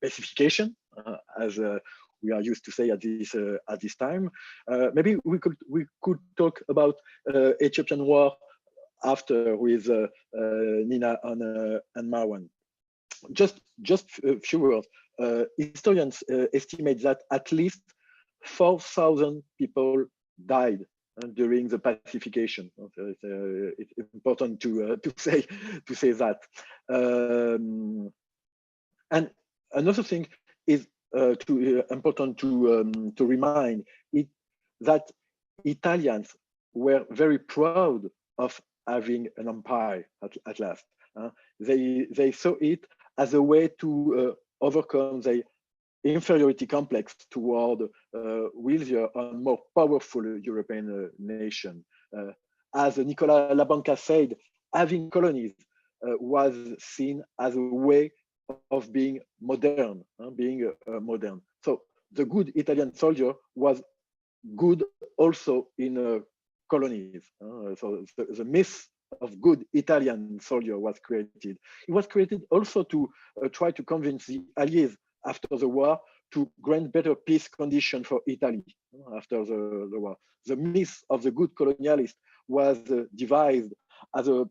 pacification, as we are used to say at this time. Maybe we could talk about Ethiopian war after with Nina and Marwan. Just a few words. Historians estimate that at least 4,000 people died during the pacification. It's important to say that. And another thing is important to remind it that Italians were very proud of having an empire at last. They saw it as a way to overcome the inferiority complex toward wealthier and more powerful European nation. As Nicolas Labanca said, having colonies was seen as a way of being modern, modern. So the good Italian soldier was good also in colonies. So the myth of good Italian soldier was created. It was created also to try to convince the Allies after the war to grant better peace conditions for Italy after the war. The myth of the good colonialist was devised as a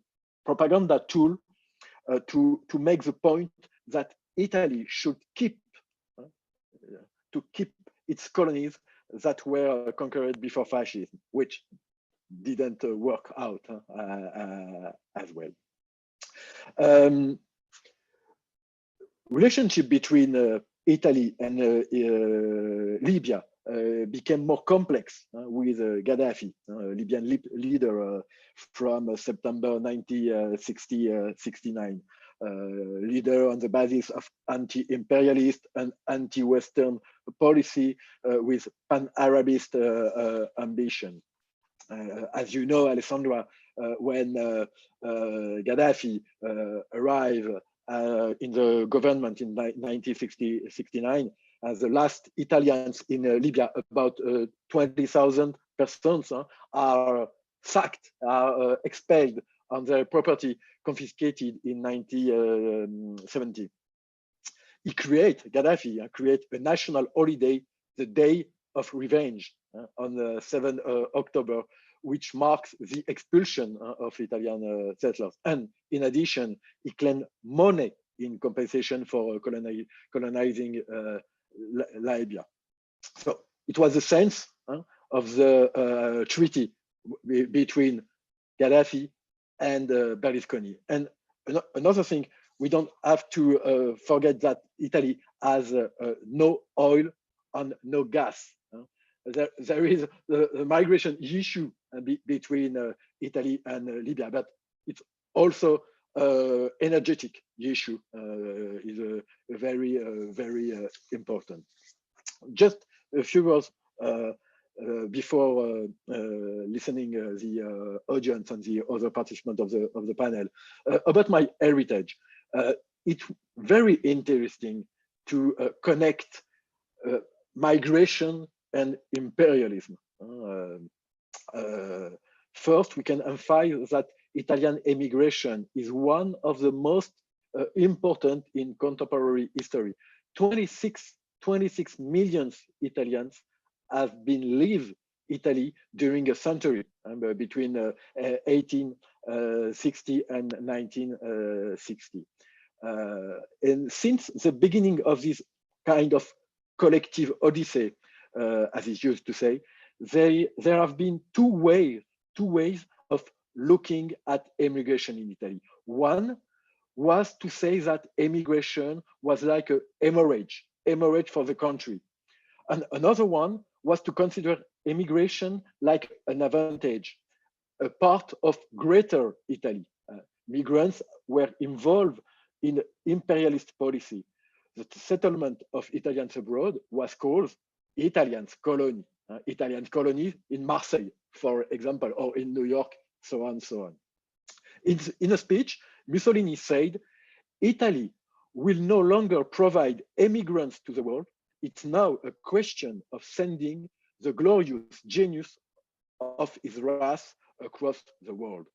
propaganda tool to make the point that Italy should keep its colonies that were conquered before fascism, which didn't work out as well. Relationship between Italy and Libya became more complex with Gaddafi, Libyan leader from September 1969. Leader on the basis of anti-imperialist and anti-Western policy with pan-Arabist ambition. As you know, Alessandra, when Gaddafi arrived in the government in 1969, as the last Italians in Libya, about 20,000 persons are sacked, are expelled on their property confiscated in 1970. Gaddafi create a national holiday, the Day of Revenge, on the 7th October, which marks the expulsion of Italian settlers. And in addition, he claimed money in compensation for colonizing Libya. So it was the sense of the treaty between Gaddafi and Berlusconi. And another thing, we don't have to forget that Italy has no oil and no gas. There is the migration issue between Italy and Libya, but it's also energetic issue is very important. Just a few words before listening the audience and the other participants of the panel about my heritage. It's very interesting to connect migration and imperialism. First, we can emphasize that Italian emigration is one of the most important in contemporary history. 26 million Italians have been leave Italy during a century, between 1860 and 1960. And since the beginning of this kind of collective odyssey, as is used to say, there have been two ways of looking at emigration in Italy. One was to say that emigration was like a hemorrhage for the country. And another one was to consider emigration like an advantage, a part of greater Italy. Migrants were involved in imperialist policy. The settlement of Italians abroad was called Italians colony, Italian colony in Marseille, for example, or in New York, so on, so on. In a speech, Mussolini said, Italy will no longer provide immigrants to the world. It's now a question of sending the glorious genius of his race across the world.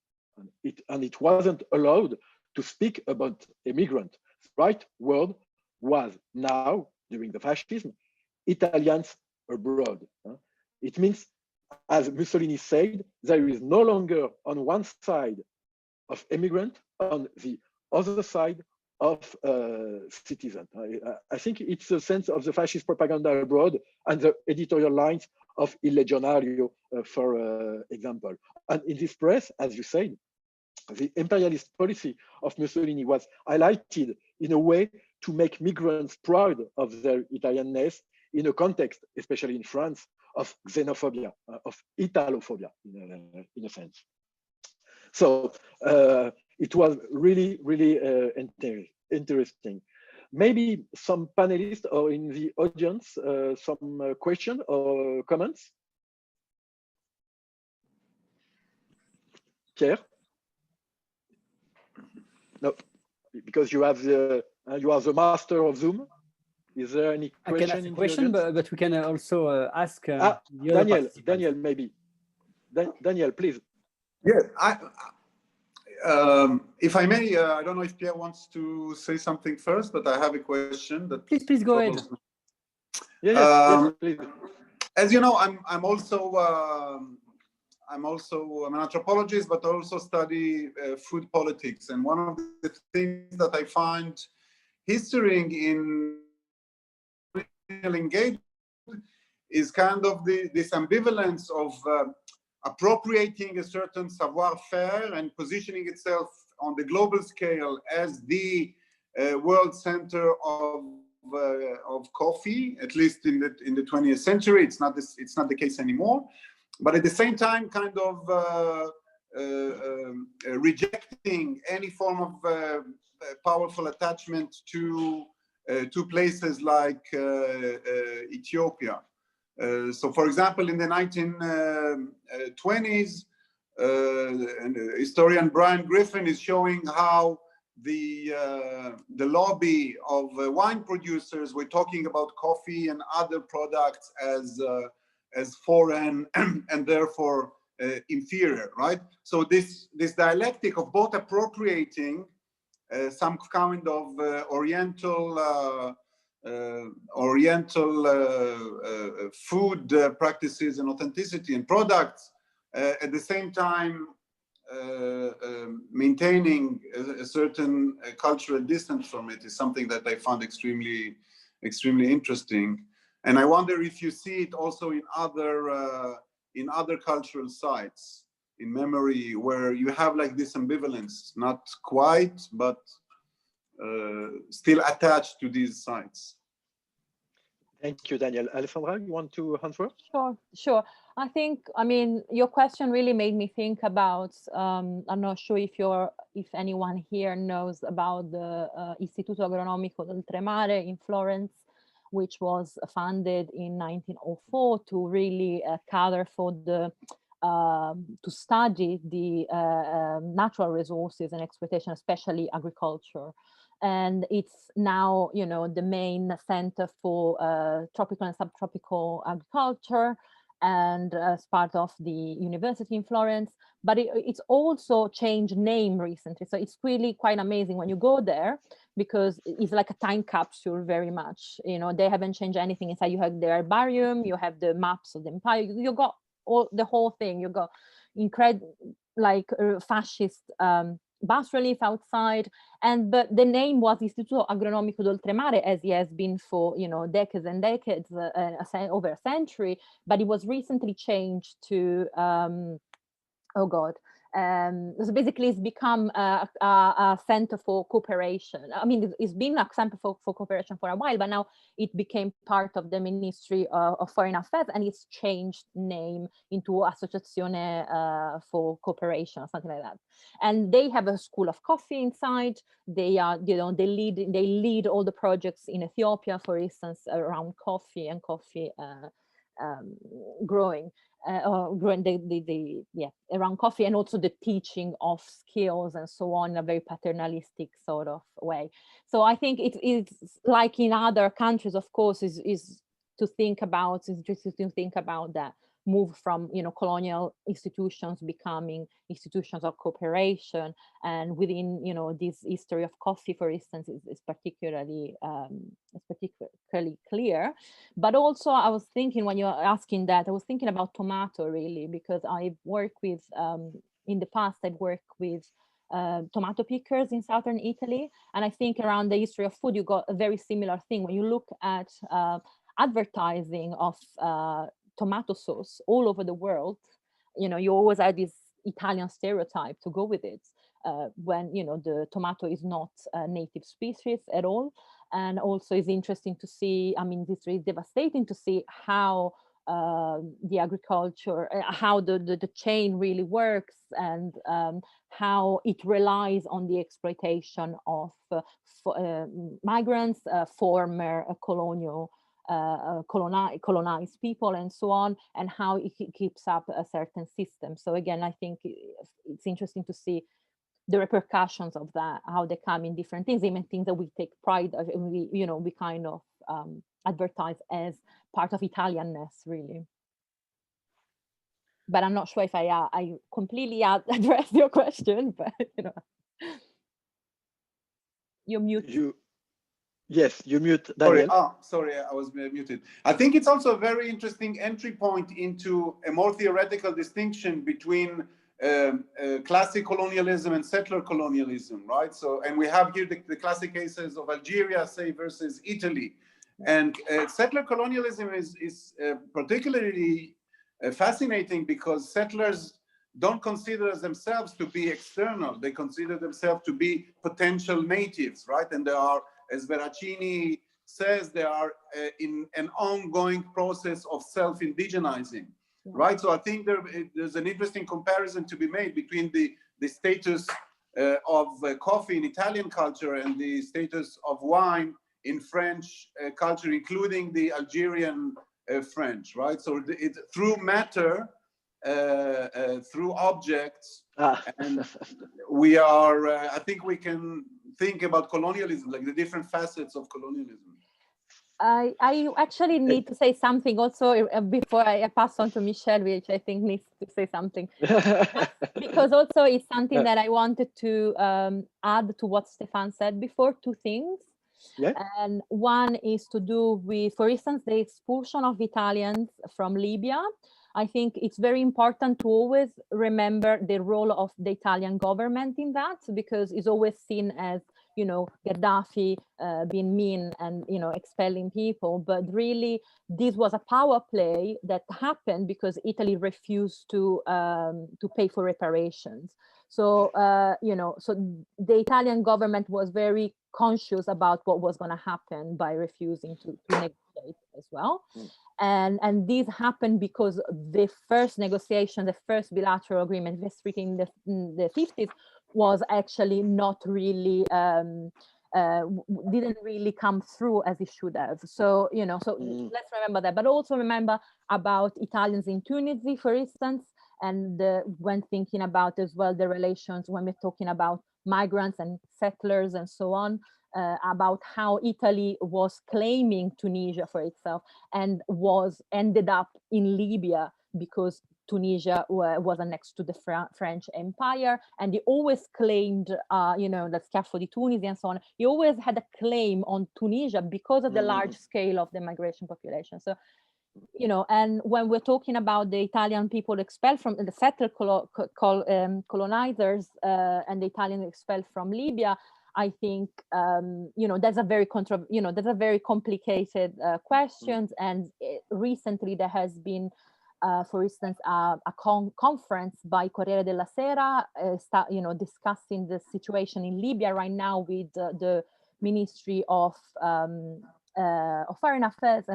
And it wasn't allowed to speak about immigrants. The right word was now, during the fascism, Italians abroad. It means, as Mussolini said, there is no longer on one side of immigrant, on the other side of citizen. I think it's the sense of the fascist propaganda abroad and the editorial lines of Il Legionario, for example. And in this press, as you said, the imperialist policy of Mussolini was highlighted in a way to make migrants proud of their Italianness in a context, especially in France, of xenophobia, of Italophobia, in a sense. So it was really, really interesting. Maybe some panelists or in the audience, some question or comments? Pierre? No, because you have the you are the master of Zoom. Is there any question? I can ask a question, but we can also ask Daniel, maybe. Daniel, please. Yeah, if I may, I don't know if Pierre wants to say something first, but I have a question. That please go ahead. Yes, please. As you know, I'm an anthropologist, but also study food politics. And one of the things that I find hindering in engagement is kind of this ambivalence of appropriating a certain savoir-faire and positioning itself on the global scale as the world center of coffee, at least in the 20th century. It's not the case anymore. But at the same time, kind of rejecting any form of powerful attachment to places like Ethiopia. So, for example, in the 1920s, historian Brian Griffin is showing how the lobby of wine producers were talking about coffee and other products as foreign and therefore inferior, right? So this dialectic of both appropriating some kind of Oriental food practices and authenticity and products, at the same time maintaining a certain cultural distance from it, is something that I found extremely interesting. And I wonder if you see it also in other cultural sites, in memory, where you have like this ambivalence, not quite, but still attached to these sites. Thank you, Daniel. Alessandra, you want to answer? Sure. I mean, your question really made me think about, I'm not sure if anyone here knows about the Istituto Agronomico del Tremare in Florence, which was founded in 1904 to really gather for to study the natural resources and exploitation, especially agriculture. and it's now, you know, the main center for tropical and subtropical agriculture, and as part of the university in Florence. But it's also changed name recently, so it's really quite amazing when you go there, because it's like a time capsule very much. You know, they haven't changed anything inside. You have the herbarium, you have the maps of the empire, you got the whole thing. You got incredible, like fascist bas relief outside, but the name was Istituto Agronomico d'Oltremare, as it has been for, you know, decades and decades, over a century. But it was recently changed to oh God. So basically, it's become a center for cooperation. I mean, it's been a center for cooperation for a while, but now it became part of the Ministry of Foreign Affairs, and it's changed name into Associazione for Cooperation or something like that. And they have a school of coffee inside. They are, you know, they lead all the projects in Ethiopia, for instance, around coffee and coffee growing. Around coffee, and also the teaching of skills and so on in a very paternalistic sort of way. So I think it's like in other countries, of course, is to think about, it's interesting to think about that move from, you know, colonial institutions becoming institutions of cooperation. And within, you know, this history of coffee, for instance, is particularly clear. But also I was thinking, when you're asking that, I was thinking about tomato, really, because I've worked with, in the past, I've worked with tomato pickers in southern Italy. And I think around the history of food, you got a very similar thing. When you look at advertising of tomato sauce all over the world, you know, you always have this Italian stereotype to go with it, when, you know, the tomato is not a native species at all. And also it's interesting to see, I mean, this is devastating to see how the agriculture, how the chain really works, and how it relies on the exploitation of migrants, former colonial colonized people, and so on, and how it keeps up a certain system. So again, I think it's interesting to see the repercussions of that, how they come in different things, even things that we take pride of, and we, you know, we kind of advertise as part of Italianness, really. But I'm not sure if I completely addressed your question, but you know, you're muted. Yes, you mute, Daniel. Sorry, I was muted. I think it's also a very interesting entry point into a more theoretical distinction between classic colonialism and settler colonialism, right? So, and we have here the classic cases of Algeria, say, versus Italy. And settler colonialism is particularly fascinating, because settlers don't consider themselves to be external. They consider themselves to be potential natives, right? And they are, as Veracini says, they are in an ongoing process of self-indigenizing, right? So I think there's an interesting comparison to be made between the status of coffee in Italian culture and the status of wine in French culture, including the Algerian French, right? So through matter, through objects, and we are, I think we can think about colonialism, like the different facets of colonialism. I actually need to say something also before I pass on to Michelle, which I think needs to say something. Because also it's something that I wanted to add to what Stefan said before, two things. Yeah. And one is to do with, for instance, the expulsion of Italians from Libya. I think it's very important to always remember the role of the Italian government in that, because it's always seen as, you know, Gaddafi being mean and, you know, expelling people. But really, this was a power play that happened because Italy refused to pay for reparations. So, you know, so the Italian government was very conscious about what was going to happen by refusing to negotiate as well. And this happened because the first negotiation, the first bilateral agreement, this treaty in the 50s, was actually not really, didn't really come through as it should have. So, you know, so let's remember that. But also remember about Italians in Tunisia, for instance, and when thinking about as well the relations, when we're talking about migrants and settlers and so on, about how Italy was claiming Tunisia for itself and ended up in Libya because Tunisia was annexed to the French Empire, and he always claimed, the Schiaffo di Tunisi and so on. He always had a claim on Tunisia because of the large scale of the migration population. So, and when we're talking about the Italian people expelled from the settler colonizers and the Italians expelled from Libya, I think that's a very complicated questions. And recently there has been, for instance, a conference by Corriere della Sera, discussing the situation in Libya right now with the Ministry of Foreign Affairs,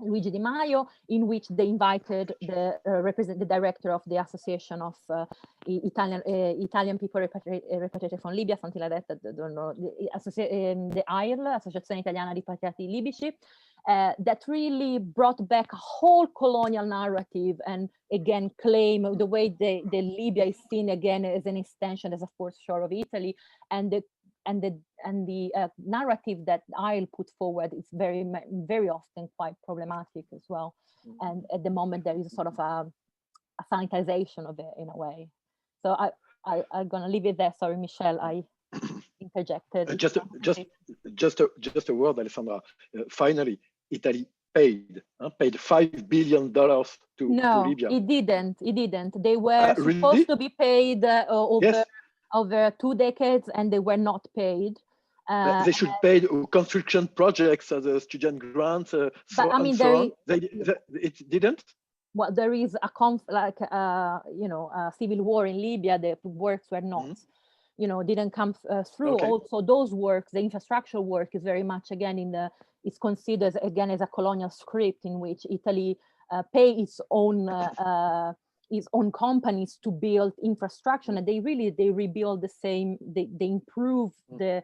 Luigi Di Maio, in which they invited the director of the Association of Italian people repatriated from Libya, something like that. I don't know, the AIL, Associazione Italiana Ripatriati Libici, that really brought back a whole colonial narrative and again claim the way the Libya is seen again as an extension, as a fourth shore of Italy, and the narrative that I'll put forward is very often quite problematic as well. And at the moment there is a sort of a sanitization of it in a way. So I'm gonna leave it there. Sorry, Michelle, I interjected. Just a word, Alessandra. Finally, Italy paid $5 billion to Libya. It didn't. They were really? supposed to be paid Yes. over 2 decades, and they were not paid. They should pay construction projects as a student grant. It didn't. Well, there is a civil war in Libya. The works were not, didn't come through. Okay. Also, those works, the infrastructure work, is very much again is considered again as a colonial script in which Italy pay its own companies to build infrastructure, and they rebuild the same. They improve the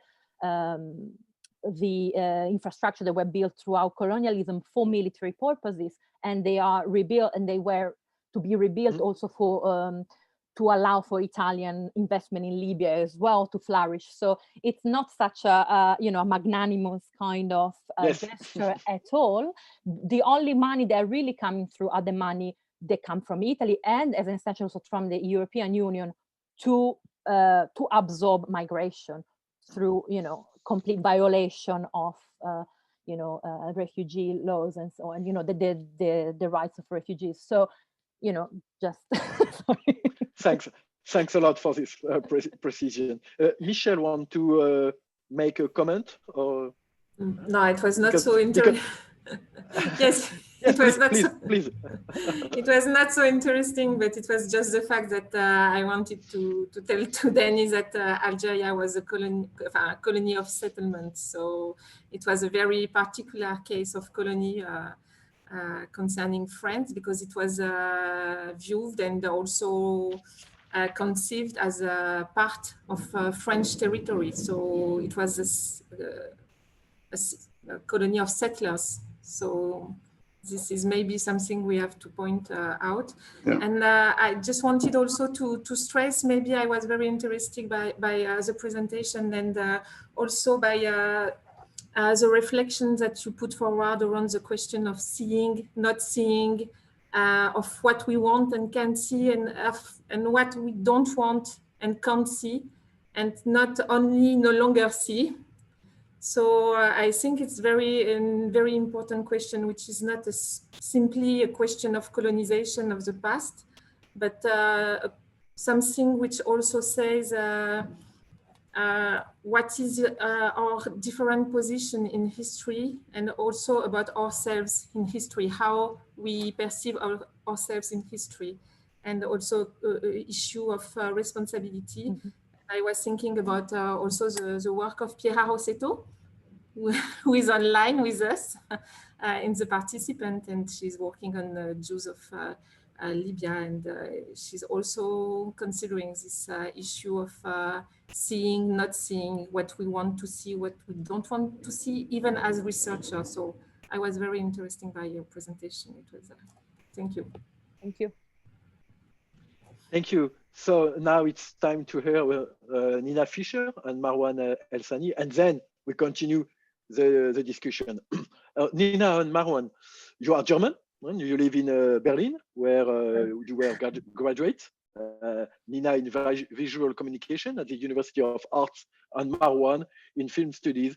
infrastructure that were built throughout colonialism for military purposes, and they are rebuilt, and they were to be rebuilt also for to allow for Italian investment in Libya as well to flourish. So it's not such a magnanimous kind of gesture at all. The only money that are really coming through are the money that come from Italy, and as an extension also from the European Union to absorb migration through complete violation of refugee laws and so on, the rights of refugees. So just sorry. Thanks a lot for this precision. Michelle, want to make a comment? Or no, it was not so interesting. Yes, it was not. Please. It was not so interesting, but it was just the fact that I wanted to tell to Danny that Algeria was a colony of settlement. So it was a very particular case of colony concerning France, because it was viewed and also conceived as a part of French territory. So it was a colony of settlers. So this is maybe something we have to point out. Yeah. And I just wanted also to stress, maybe I was very interested by the presentation, and also by the reflections that you put forward around the question of seeing, not seeing, of what we want and can see, and what we don't want and can't see, and not only no longer see. So I think it's very important question, which is not simply a question of colonization of the past, but something which also says what is our different position in history, and also about ourselves in history, how we perceive ourselves in history, and also issue of responsibility. Mm-hmm. I was thinking about also the work of Piera Rossetto, who is online with us in the participant, and she's working on the Jews of Libya, and she's also considering this issue of seeing, not seeing, what we want to see, what we don't want to see, even as researchers. So I was very interested by your presentation. It was, thank you. Thank you. Thank you. So now it's time to hear Nina Fischer and Marwan El-Sani, and then we continue the discussion. Nina and Marwan, you are German. You live in Berlin, where you were graduate. Nina in visual communication at the University of Arts, and Marwan in film studies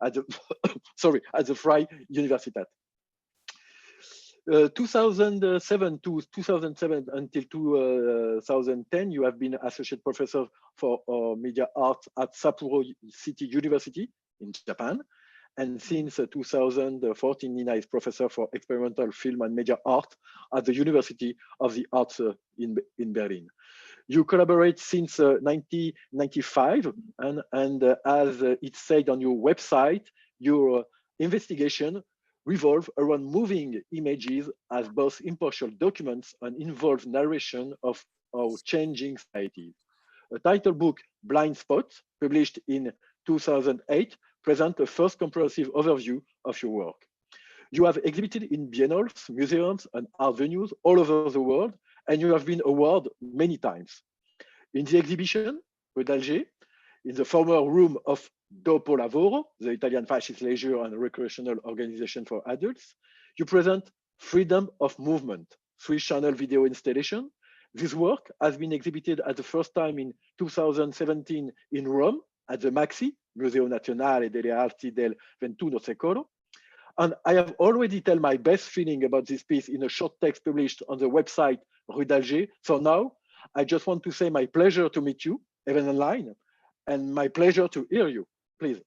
at the at the Freie Universität. 2007 to 2007 until 2010, you have been associate professor for media arts at Sapporo City University in Japan. And since 2014, Nina is professor for experimental film and media art at the University of the Arts in Berlin. You collaborate since 1995, and as it's said on your website, your investigation revolve around moving images as both impartial documents and involve narration of our changing society. A title book, Blind Spots, published in 2008, presents a first comprehensive overview of your work. You have exhibited in biennales, museums, and art venues all over the world, and you have been awarded many times. In the exhibition, Rue d'Alger, in the former room of Dopo Lavoro, the Italian fascist leisure and recreational organization for adults, you present freedom of movement, 3-channel video installation. This work has been exhibited at the first time in 2017 in Rome at the MAXI, Museo Nazionale delle Arti del XXI Secolo. And I have already told my best feeling about this piece in a short text published on the website Rue d'Alger. So now I just want to say my pleasure to meet you, even online, and my pleasure to hear you. Please.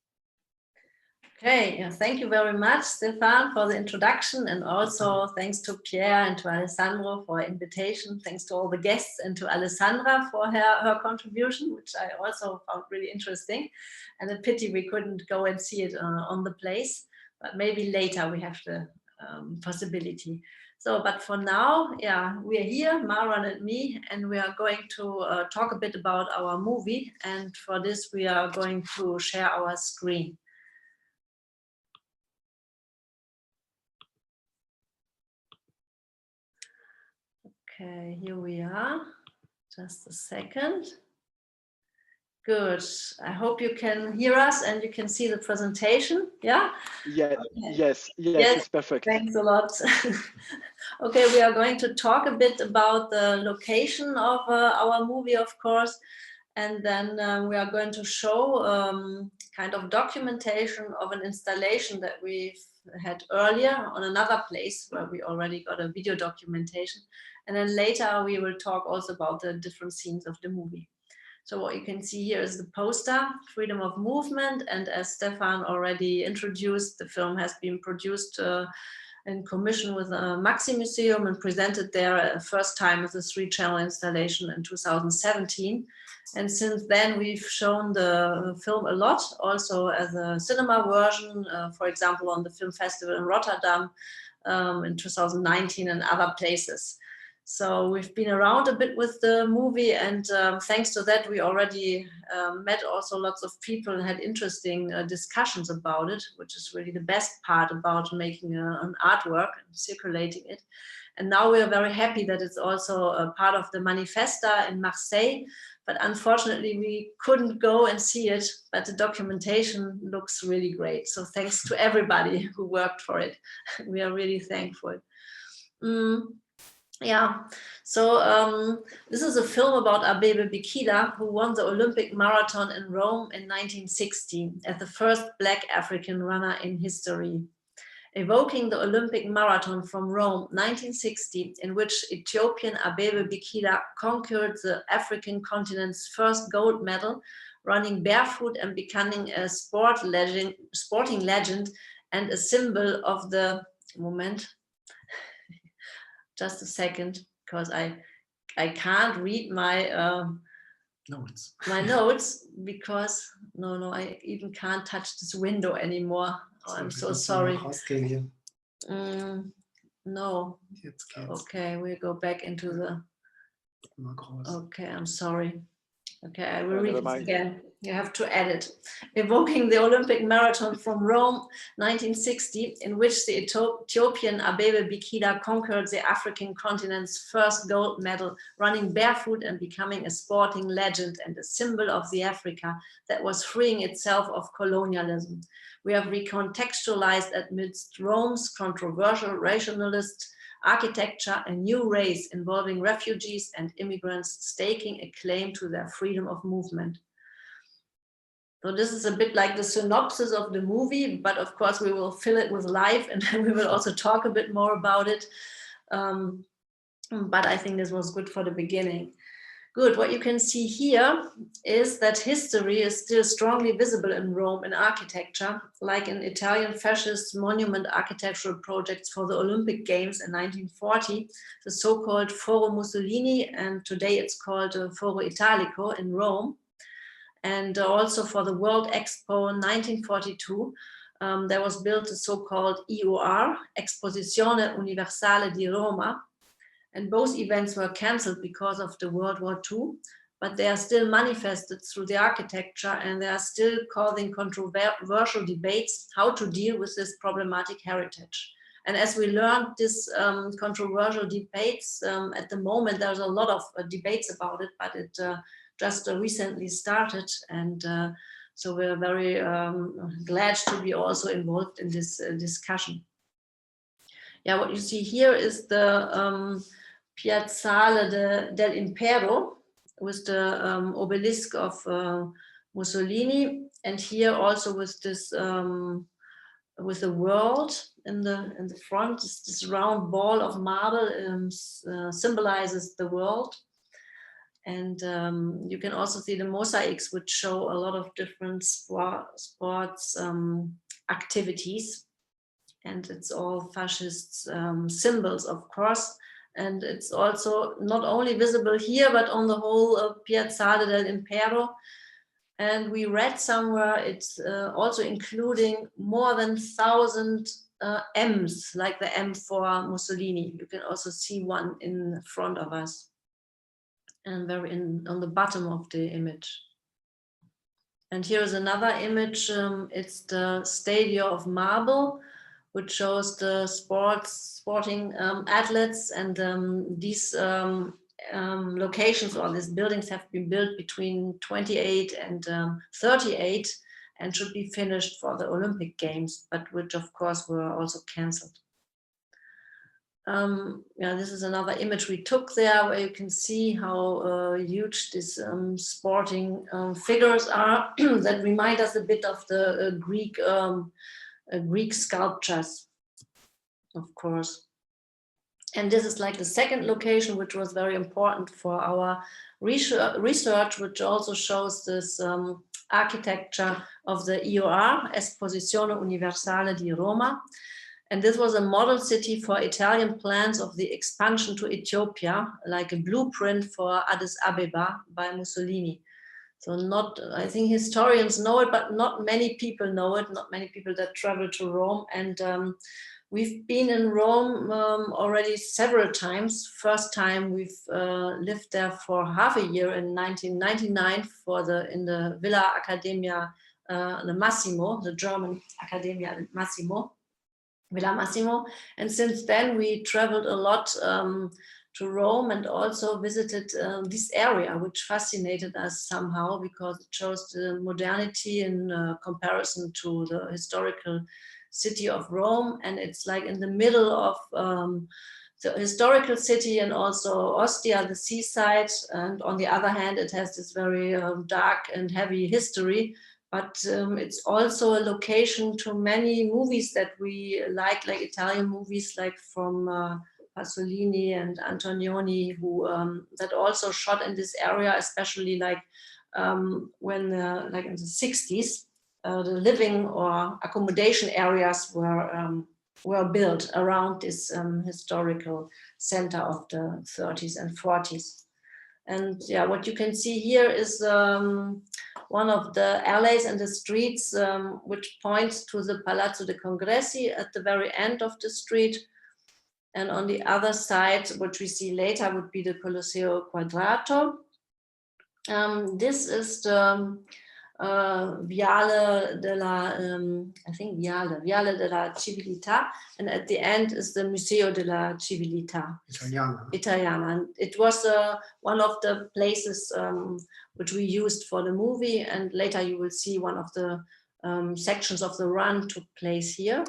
Okay, thank you very much, Stefan, for the introduction, and also thanks to Pierre and to Alessandro for invitation. Thanks to all the guests and to Alessandra for her contribution, which I also found really interesting. And a pity we couldn't go and see it on the place, but maybe later we have the possibility. So, but for now, yeah, we are here, Marwan and me, and we are going to talk a bit about our movie. And for this, we are going to share our screen. Okay, here we are. Just a second. Good. I hope you can hear us and you can see the presentation. Yeah? Yeah, okay. Yes, it's perfect. Thanks a lot. Okay, we are going to talk a bit about the location of our movie, of course, and then we are going to show kind of documentation of an installation that we've had earlier on another place where we already got a video documentation. And then later we will talk also about the different scenes of the movie. So what you can see here is the poster, Freedom of Movement. And as Stefan already introduced, the film has been produced in commission with a MAXI Museum and presented there first time as a 3-channel installation in 2017. And since then, we've shown the film a lot, also as a cinema version, for example, on the film festival in Rotterdam in 2019 and other places. So we've been around a bit with the movie, and thanks to that, we already met also lots of people and had interesting discussions about it, which is really the best part about making an artwork and circulating it. And now we are very happy that it's also a part of the Manifesta in Marseille, but unfortunately we couldn't go and see it, but the documentation looks really great. So thanks to everybody who worked for it. We are really thankful. Yeah, so this is a film about Abebe Bikila, who won the Olympic marathon in Rome in 1960 as the first Black African runner in history. Evoking the Olympic marathon from Rome 1960, in which Ethiopian Abebe Bikila conquered the African continent's first gold medal, running barefoot and becoming a sporting legend and a symbol of the just a second, because I can't read my notes. My notes because no, I even can't touch this window anymore. Oh, I'm so sorry. No. Okay, we'll go back into the. Okay, I'm sorry. Okay, I will read it again. you have to add it, evoking the Olympic marathon from Rome 1960, in which the Ethiopian Abebe Bikila conquered the African continent's first gold medal, running barefoot and becoming a sporting legend and a symbol of the Africa that was freeing itself of colonialism. We have recontextualized amidst Rome's controversial rationalist architecture a new race involving refugees and immigrants staking a claim to their freedom of movement. So this is a bit like the synopsis of the movie, but of course we will fill it with life, and we will also talk a bit more about it. But I think this was good for the beginning. Good, what you can see here is that history is still strongly visible in Rome in architecture, like in Italian fascist monument architectural projects for the Olympic Games in 1940, the so-called Foro Mussolini, and today it's called Foro Italico in Rome. And also for the World Expo 1942, there was built the so-called EUR, Esposizione Universale di Roma. And both events were cancelled because of the World War II, but they are still manifested through the architecture, and they are still causing controversial debates how to deal with this problematic heritage. And as we learned this controversial debates, at the moment there's a lot of debates about it, but it just recently started, and so we're very glad to be also involved in this discussion. Yeah, what you see here is the Piazzale del Impero with the obelisk of Mussolini, and here also with this with the world in the front. This round ball of marble symbolizes the world, and you can also see the mosaics, which show a lot of different sports activities. And it's all fascist symbols, of course. And it's also not only visible here, but on the whole Piazzale del Impero. And we read somewhere it's also including more than 1,000 M's, like the M for Mussolini. You can also see one in front of us, and on the bottom of the image. And here is another image. It's the Stadio of Marble, which shows the sporting athletes, and these locations or these buildings have been built between 28 and 38 and should be finished for the Olympic Games, but which of course were also cancelled. Yeah, this is another image we took there, where you can see how huge these sporting figures are that remind us a bit of the Greek sculptures, of course. And this is like the second location, which was very important for our research, which also shows this architecture of the EUR, Esposizione Universale di Roma. And this was a model city for Italian plans of the expansion to Ethiopia, like a blueprint for Addis Abeba by Mussolini. So I think historians know it, but not many people know it, not many people that travel to Rome. And we've been in Rome already several times. First time we've lived there for half a year in 1999 in the Villa Accademia Massimo, the German Accademia Massimo, Villa Massimo. And since then we traveled a lot to Rome, and also visited this area, which fascinated us somehow because it shows the modernity in comparison to the historical city of Rome. And it's like in the middle of the historical city and also Ostia, the seaside. And on the other hand, it has this very dark and heavy history. But it's also a location to many movies that we like Italian movies, like from Pasolini and Antonioni, who that also shot in this area, especially like when like in the 60s, the living or accommodation areas were built around this historical center of the 30s and 40s. And yeah, what you can see here is one of the alleys and the streets which points to the Palazzo dei Congressi at the very end of the street. And on the other side, which we see later, would be the Colosseo Quadrato. This is the Viale de la, I think Viale de la Civiltà, and at the end is the Museo della Civiltà Italiana. And it was one of the places which we used for the movie, and later you will see one of the sections of the run took place here.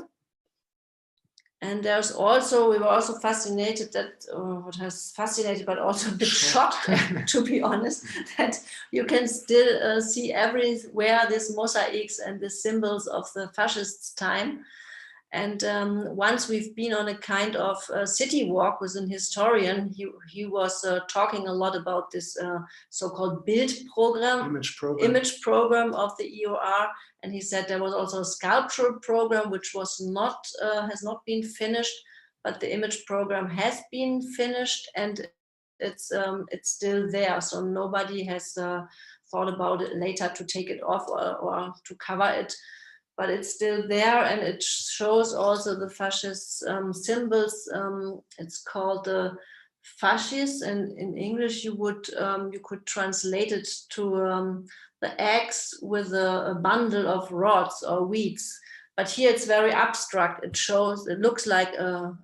And there's also, we were also fascinated that, what has fascinated, but also a bit shocked, to be honest, that you can still see everywhere these mosaics and the symbols of the fascists' time. And once we've been on a kind of city walk with an historian, he was talking a lot about this so-called Bild program, image program of the EOR. And he said there was also a sculptural program which was not has not been finished, but the image program has been finished, and it's still there. So nobody has thought about it later to take it off or to cover it. But it's still there, and it shows also the fascist symbols. It's called the fasces, and in English you could translate it to the axe with a bundle of rods or weeds. But here it's very abstract. It looks like a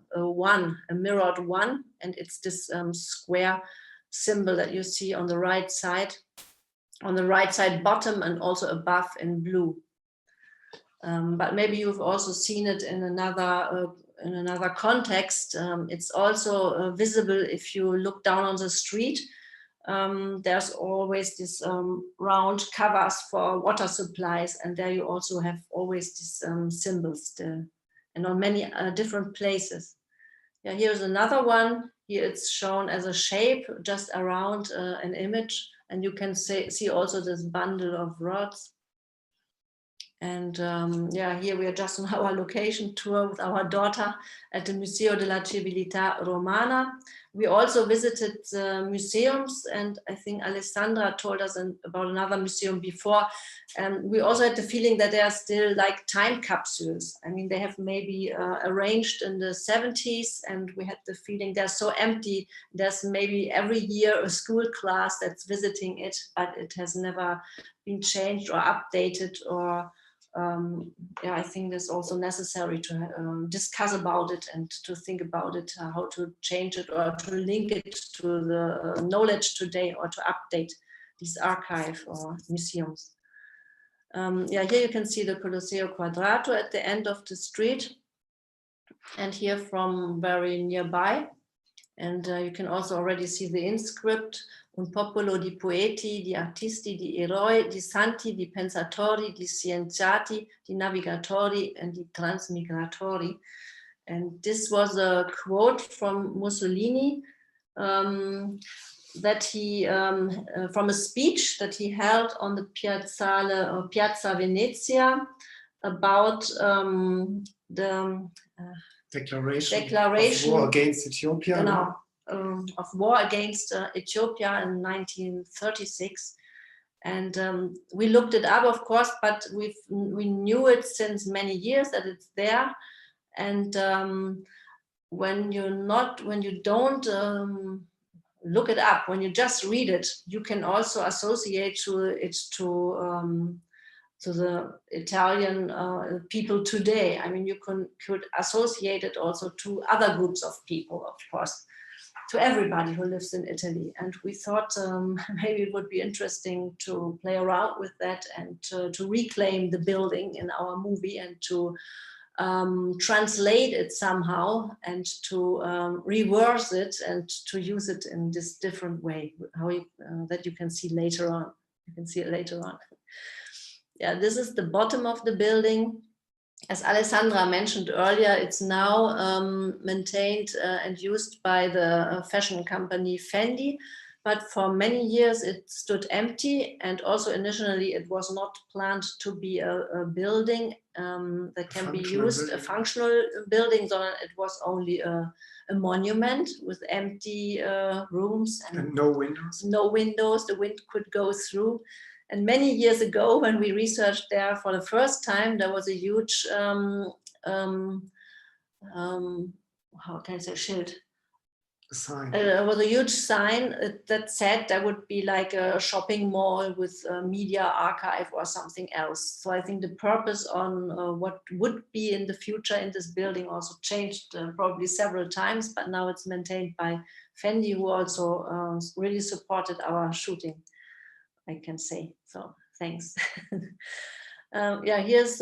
mirrored one, and it's this square symbol that you see on the right side bottom, and also above in blue. But maybe you've also seen it in another context. It's also visible if you look down on the street. There's always this round covers for water supplies, and there you also have always these symbols still, and on many different places. Yeah, here's another one. Here it's shown as a shape just around an image, and you can see also this bundle of rods. And yeah, here we are just on our location tour with our daughter at the Museo della Civiltà Romana. We also visited the museums, and I think Alessandra told us about another museum before. And we also had the feeling that they are still like time capsules. I mean, they have maybe arranged in the 70s, and we had the feeling they're so empty. There's maybe every year a school class that's visiting it, but it has never been changed or updated or yeah, I think it's also necessary to discuss about it and to think about it, how to change it or to link it to the knowledge today, or to update these archive or museums. Yeah, here you can see the Colosseo Quadrato at the end of the street, and here from very nearby. And you can also already see the inscript: un popolo di poeti, di artisti, di eroi, di santi, di pensatori, di scienziati, di navigatori, and di transmigratori. And this was a quote from Mussolini that he, from a speech that he held on the Piazza Venezia about the Declaration of war against Ethiopia. Of war against Ethiopia in 1936. And we looked it up, of course, but we knew it since many years that it's there. And when you don't look it up, when you just read it, you can also associate it to the Italian people today. I mean, you could associate it also to other groups of people, of course, to everybody who lives in Italy. And we thought maybe it would be interesting to play around with that and to reclaim the building in our movie, and to translate it somehow, and to reverse it and to use it in this different way, that you can see later on. You can see it later on. Yeah, this is the bottom of the building. As Alessandra mentioned earlier, it's now maintained and used by the fashion company Fendi, but for many years it stood empty, and also initially it was not planned to be a building that can be used, a functional building, so it was only a monument with empty rooms and no windows. No windows, the wind could go through. And many years ago, when we researched there for the first time, there was a huge, how can I say, schild? sign. With a huge sign that said there would be like a shopping mall with a media archive or something else. So I think the purpose on what would be in the future in this building also changed probably several times, but now it's maintained by Fendi, who also really supported our shooting, I can say. So thanks. Yeah, here's,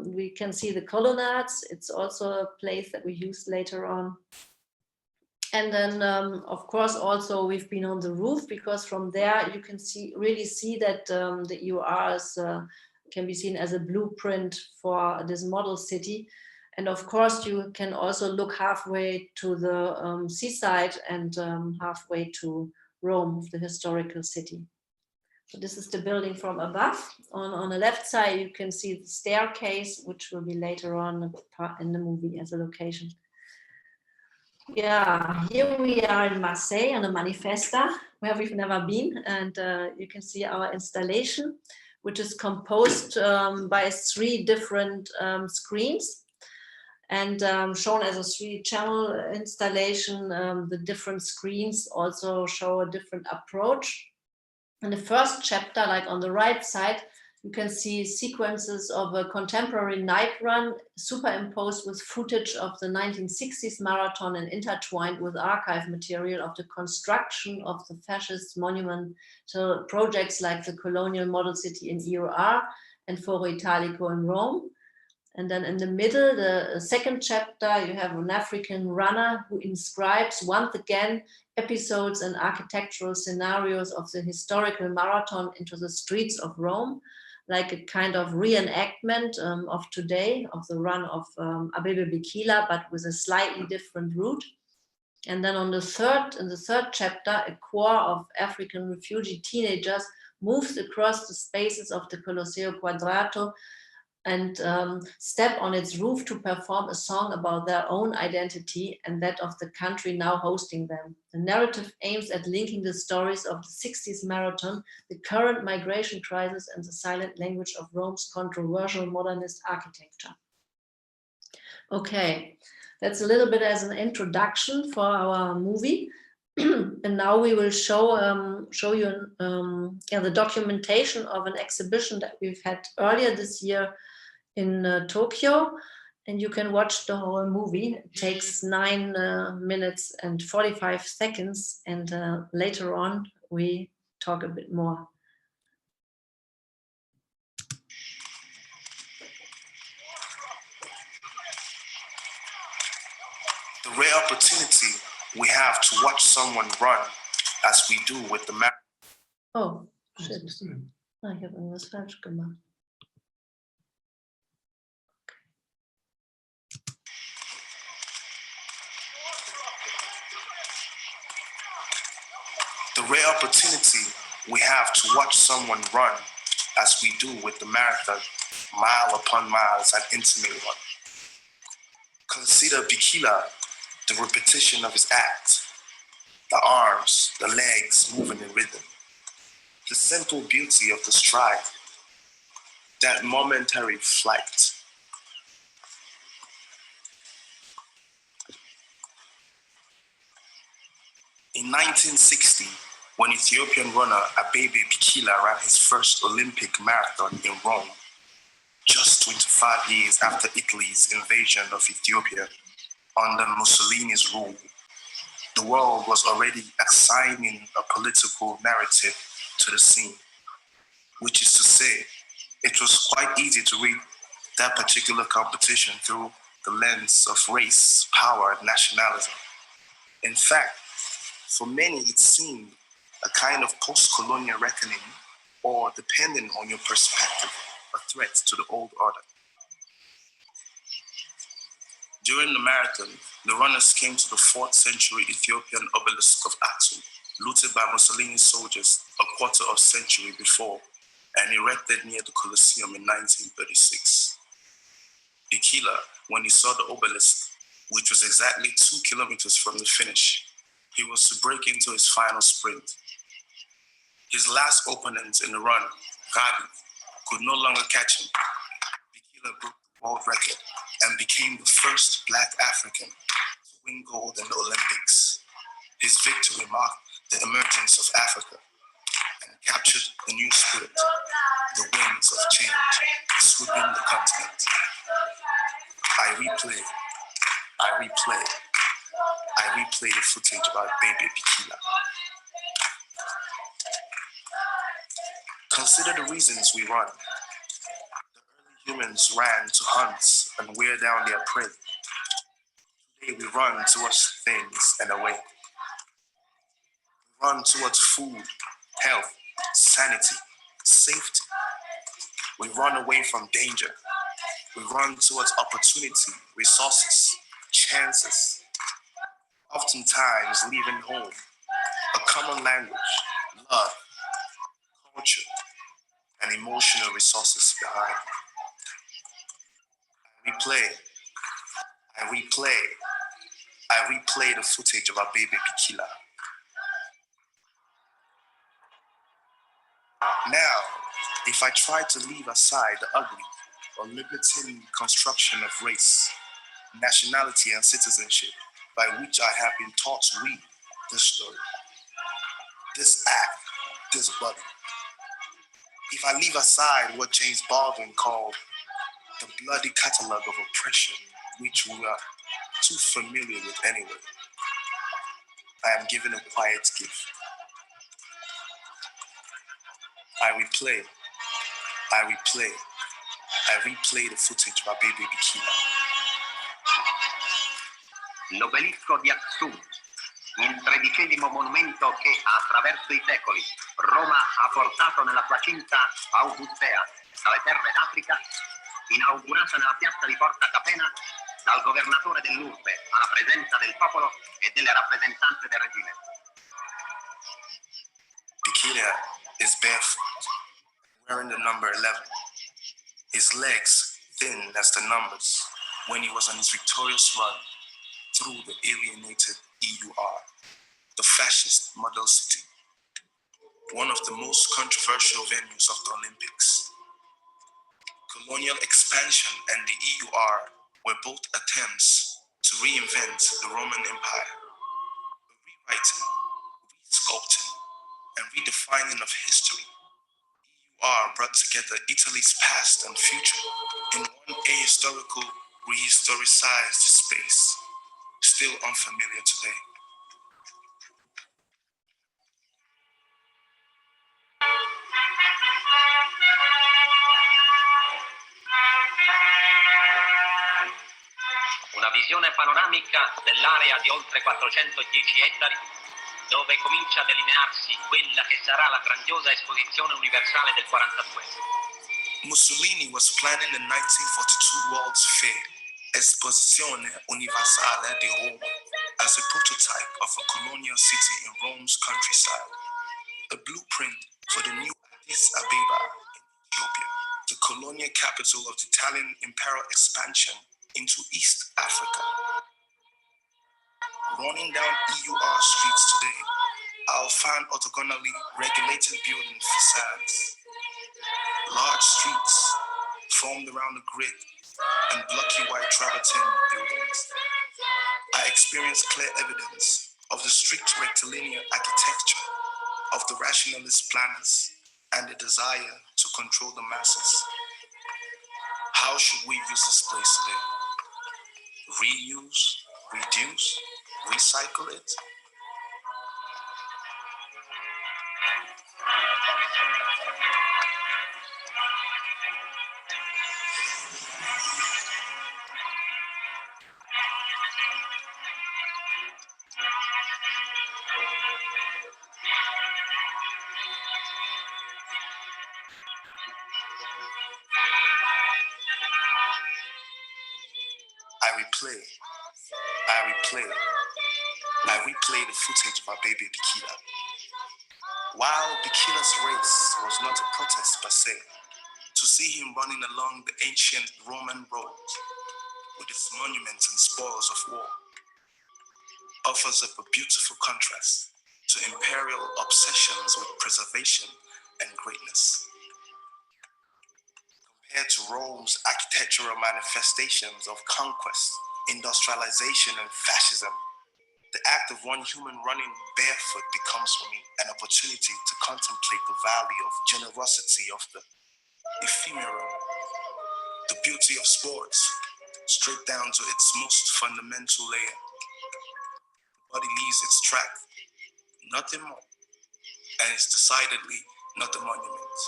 we can see the colonnades. It's also a place that we used later on. And then, of course, also we've been on the roof, because from there you can really see that the EURs can be seen as a blueprint for this model city. And of course, you can also look halfway to the seaside and halfway to Rome, the historical city. So this is the building from above. On the left side, you can see the staircase, which will be later on in the movie as a location. Yeah, here we are in Marseille on the Manifesta, where we've never been. And you can see our installation, which is composed by 3 different screens and shown as a 3-channel installation. The different screens also show a different approach. In the first chapter, like on the right side, you can see sequences of a contemporary night run superimposed with footage of the 1960s marathon and intertwined with archive material of the construction of the fascist monumental projects like the colonial model city in EUR and Foro Italico in Rome. And then in the middle, the second chapter, you have an African runner who inscribes once again episodes and architectural scenarios of the historical marathon into the streets of Rome, like a kind of reenactment of today, of the run of Abebe Bikila, but with a slightly different route. And then in the third chapter, a corps of African refugee teenagers moves across the spaces of the Colosseo Quadrato and step on its roof to perform a song about their own identity and that of the country now hosting them. The narrative aims at linking the stories of the 60s marathon, the current migration crisis, and the silent language of Rome's controversial modernist architecture. Okay, that's a little bit as an introduction for our movie. And now we will show you the documentation of an exhibition that we've had earlier this year in Tokyo, and you can watch the whole movie. It takes 9 minutes and 45 seconds, and later on we talk a bit more. The rare opportunity we have to watch someone run, as we do with the map. Oh, shit. I habe irgendwas falsch gemacht. The rare opportunity we have to watch someone run, as we do with the marathon, mile upon miles, an intimate one. Consider Bikila, the repetition of his act, the arms, the legs moving in rhythm, the simple beauty of the stride, that momentary flight. In 1960, when Ethiopian runner Abebe Bikila ran his first Olympic marathon in Rome, just 25 years after Italy's invasion of Ethiopia under Mussolini's rule, the world was already assigning a political narrative to the scene, which is to say, it was quite easy to read that particular competition through the lens of race, power, and nationalism. In fact, for many, it seemed a kind of post-colonial reckoning, or, depending on your perspective, a threat to the old order. During the marathon, the runners came to the 4th century Ethiopian obelisk of Atu, looted by Mussolini's soldiers a quarter of a century before, and erected near the Colosseum in 1936. Bikila, when he saw the obelisk, which was exactly 2 kilometers from the finish, he was to break into his final sprint. His last opponent in the run, Gadi, could no longer catch him. Bikila broke the world record and became the first Black African to win gold in the Olympics. His victory marked the emergence of Africa and captured the new spirit, the winds of change sweeping the continent. I replay the footage of our baby Bikila. Consider the reasons we run. The early humans ran to hunt and wear down their prey. Today we run towards things and away. We run towards food, health, sanity, safety. We run away from danger. We run towards opportunity, resources, chances. Oftentimes leaving home, a common language, love, culture, and emotional resources behind. I replay the footage of our baby Bikila. Now, if I try to leave aside the ugly or limiting construction of race, nationality, and citizenship by which I have been taught to read this story, this act, this body, if I leave aside what James Baldwin called the bloody catalogue of oppression, which we are too familiar with anyway, I am given a quiet gift. I replay the footage of our baby Bikila. L'obelisco di Axum, il 13° monumento che attraverso i secoli Roma ha portato nella sua cinta augustea dalle terre d'Africa, inaugurata nella piazza di Porta Capena dal governatore dell'Urbe alla presenza del popolo e delle rappresentanze del regime. Bikila is barefoot, wearing the number 11. His legs thin as the numbers when he was on his victorious run through the alienated EUR, the fascist model city, one of the most controversial venues of the Olympics. Colonial expansion and the EUR were both attempts to reinvent the Roman Empire, a rewriting, resculpting, and redefining of history. EUR brought together Italy's past and future in one ahistorical, rehistoricized space, still unfamiliar today. Una visione panoramica dell'area di oltre 410 ettari, dove comincia a delinearsi quella che sarà la grandiosa esposizione universale del 42. Mussolini was planning the 1942 World's Fair, Esposizione Universale di Roma, as a prototype of a colonial city in Rome's countryside, a blueprint for the new Addis Ababa in Ethiopia, the colonial capital of the Italian imperial expansion into East Africa. Running down EUR streets today, I'll find orthogonally regulated building facades, large streets formed around the grid, and blocky white travertine buildings. I experienced clear evidence of the strict rectilinear architecture of the rationalist planners and the desire to control the masses. How should we use this place today? Reuse, reduce, recycle it? I replay the footage of our baby Bikila. While Bikila's race was not a protest per se, to see him running along the ancient Roman roads with its monuments and spoils of war offers up a beautiful contrast to imperial obsessions with preservation and greatness. Compared to Rome's architectural manifestations of conquest, industrialization, and fascism, the act of one human running barefoot becomes for me an opportunity to contemplate the valley of generosity, of the ephemeral, the beauty of sports, straight down to its most fundamental layer. The body leaves its track, nothing more, and it's decidedly not a monument.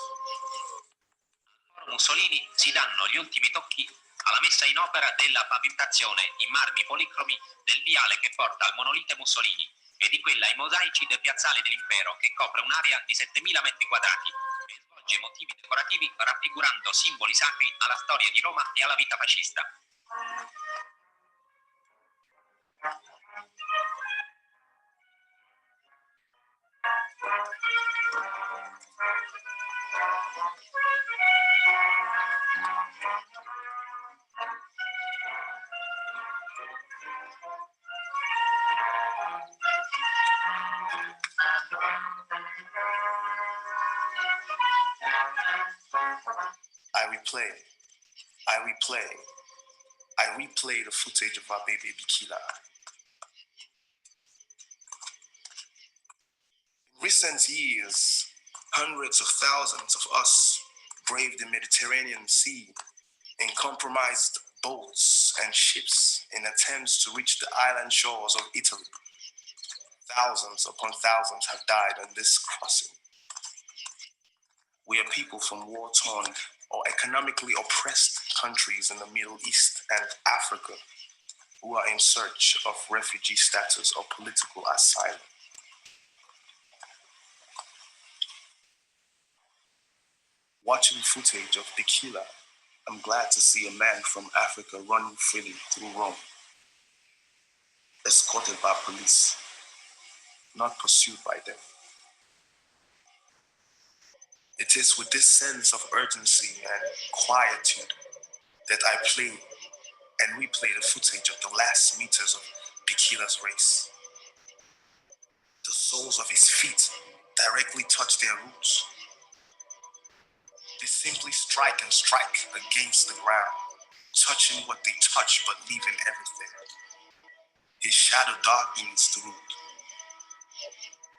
Mussolini si danno gli ultimi tocchi alla messa in opera della pavimentazione in marmi policromi del viale che porta al monolite Mussolini e di quella ai mosaici del piazzale dell'Impero che copre un'area di 7.000 metri quadrati e svolge motivi decorativi raffigurando simboli sacri alla storia di Roma e alla vita fascista. I replay the footage of our baby Bikila. In recent years, hundreds of thousands of us braved the Mediterranean Sea in compromised boats and ships in attempts to reach the island shores of Italy. Thousands upon thousands have died on this crossing. We are people from war-torn or economically oppressed countries in the Middle East and Africa who are in search of refugee status or political asylum. Watching footage of Bikila, I'm glad to see a man from Africa running freely through Rome, escorted by police, not pursued by them. It is with this sense of urgency and quietude that I play and replay the footage of the last meters of Bikila's race. The soles of his feet directly touch their roots. They simply strike and strike against the ground, touching what they touch but leaving everything. His shadow darkens the root,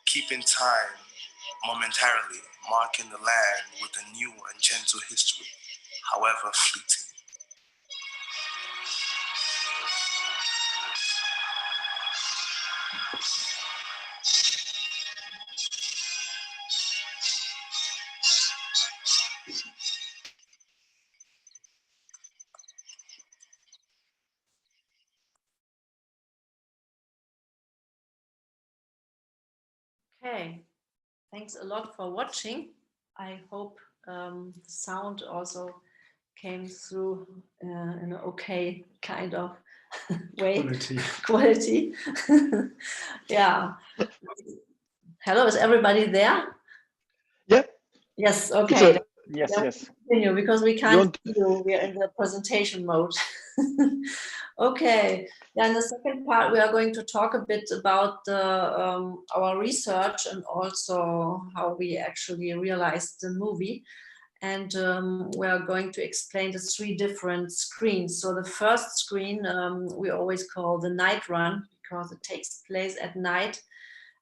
keeping time momentarily, marking the land with a new and gentle history, however fleeting. Okay, thanks a lot for watching. I hope the sound also came through in an okay kind of way. Quality. Yeah. Hello, is everybody there? Yeah. Yes, okay. Yes, yes. Continue because we can't see you. We are in the presentation mode. Okay. Yeah, in the second part, we are going to talk a bit about our research and also how we actually realized the movie. And we are going to explain the 3 different screens. So the first screen we always call the night run because it takes place at night.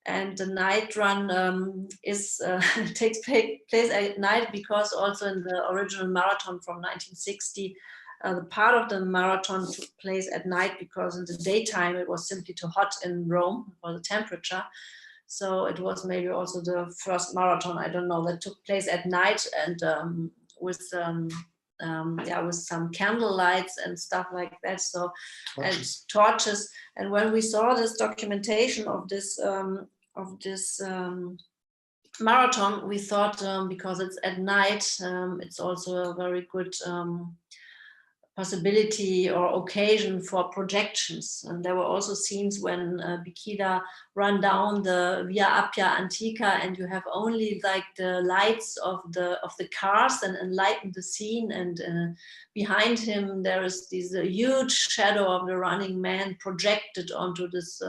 And the night run takes place at night because also in the original marathon from 1960, the part of the marathon took place at night because in the daytime it was simply too hot in Rome for the temperature. So it was maybe also the first marathon, I don't know, that took place at night and with some candle lights and stuff like that. So and torches. And when we saw this documentation of this marathon, we thought because it's at night, it's also a very good possibility or occasion for projections. And there were also scenes when Bikila ran down the Via Appia Antica and you have only like the lights of the cars and enlighten the scene, and behind him there is this huge shadow of the running man projected onto this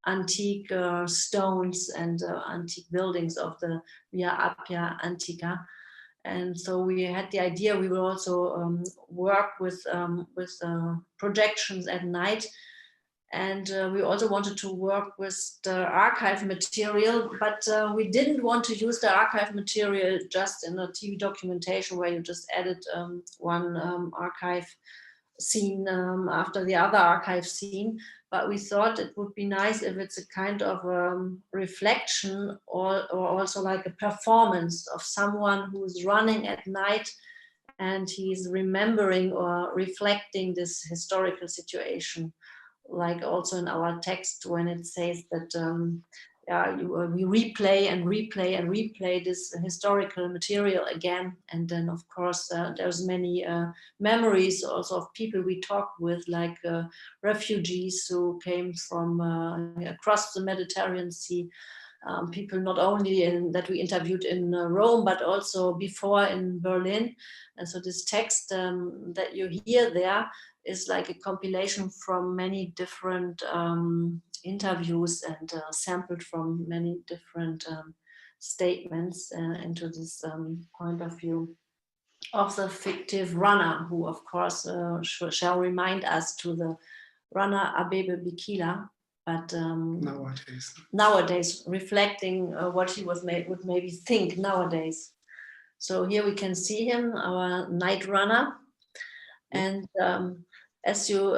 antique stones and antique buildings of the Via Appia Antica. And so we had the idea we will also work with projections at night. And we also wanted to work with the archive material, but we didn't want to use the archive material just in a TV documentation where you just edit one archive scene after the other archive scene. But we thought it would be nice if it's a kind of reflection or also like a performance of someone who's running at night and he's remembering or reflecting this historical situation. Like also in our text when it says that we replay and replay and replay this historical material again. And then of course there's many memories also of people we talked with, like refugees who came from across the Mediterranean Sea, people not only that we interviewed in Rome, but also before in Berlin. And so this text that you hear there is like a compilation from many different interviews and sampled from many different statements into this point of view of the fictive runner, who of course shall remind us to the runner Abebe Bikila, but nowadays reflecting what he would maybe think nowadays. So here we can see him, our night runner. And as you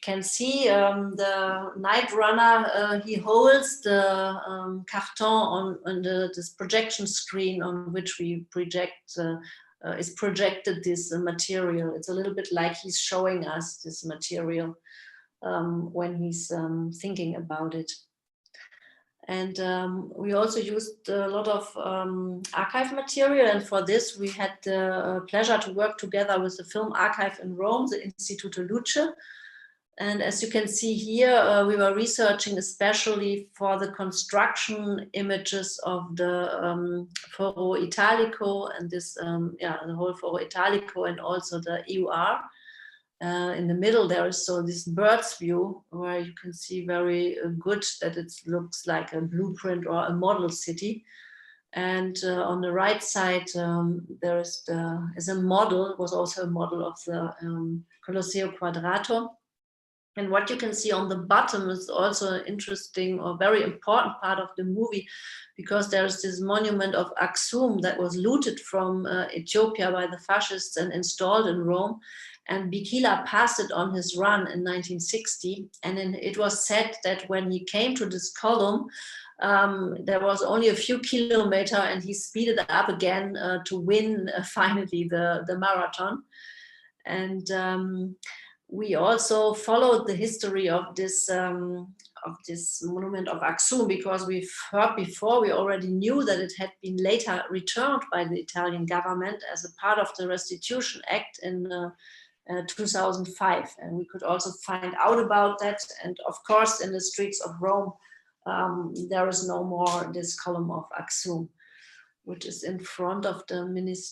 can see, the night runner, he holds the carton on this projection screen on which we project, is projected this material. It's a little bit like he's showing us this material when he's thinking about it. And we also used a lot of archive material. And for this, we had the pleasure to work together with the Film Archive in Rome, the Istituto Luce. And as you can see here, we were researching especially for the construction images of the Foro Italico and this, the whole Foro Italico and also the EUR. In the middle there is so this bird's view where you can see very good that it looks like a blueprint or a model city. And on the right side there is a model, was also a model of the Colosseo Quadrato. And what you can see on the bottom is also an interesting or very important part of the movie, because there's this monument of Aksum that was looted from Ethiopia by the fascists and installed in Rome. And Bikila passed it on his run in 1960. And it was said that when he came to this column, there was only a few kilometers and he speeded up again to win finally the marathon. And we also followed the history of this monument of Aksum, because we've heard before, we already knew that it had been later returned by the Italian government as a part of the Restitution Act in 2005, and we could also find out about that. And of course, in the streets of Rome, there is no more this column of Aksum, which is in front of the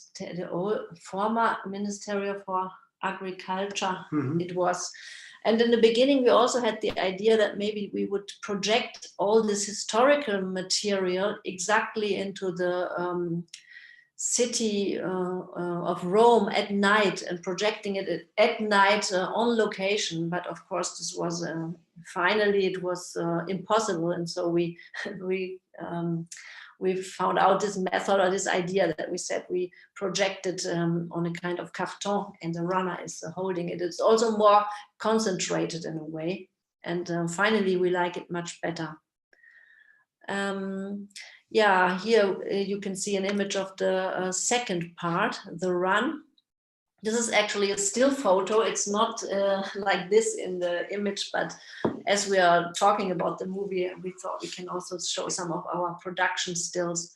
former Ministerial for Agriculture. It was. And in the beginning, we also had the idea that maybe we would project all this historical material exactly into the city of Rome at night and projecting it at night on location. But of course, this was finally it was impossible, and so we found out this method or this idea that we said we projected on a kind of carton, and the runner is holding it. It's also more concentrated in a way, and finally we like it much better. Yeah, here you can see an image of the second part, the run. This is actually a still photo. It's not like this in the image, but as we are talking about the movie, we thought we can also show some of our production stills.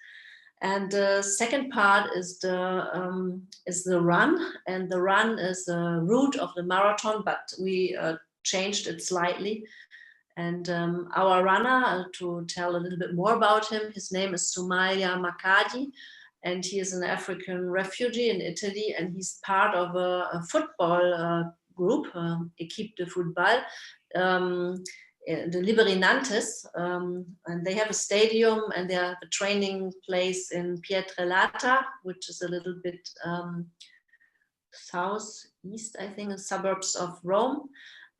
And the second part is the run, and the run is the route of the marathon, but we changed it slightly. And our runner, to tell a little bit more about him, his name is Soumaïla Makadi, and he is an African refugee in Italy, and he's part of a football group, Équipe de Football, the Liberinantes, and they have a stadium and they have a training place in Pietrelata, which is a little bit southeast, I think, in suburbs of Rome.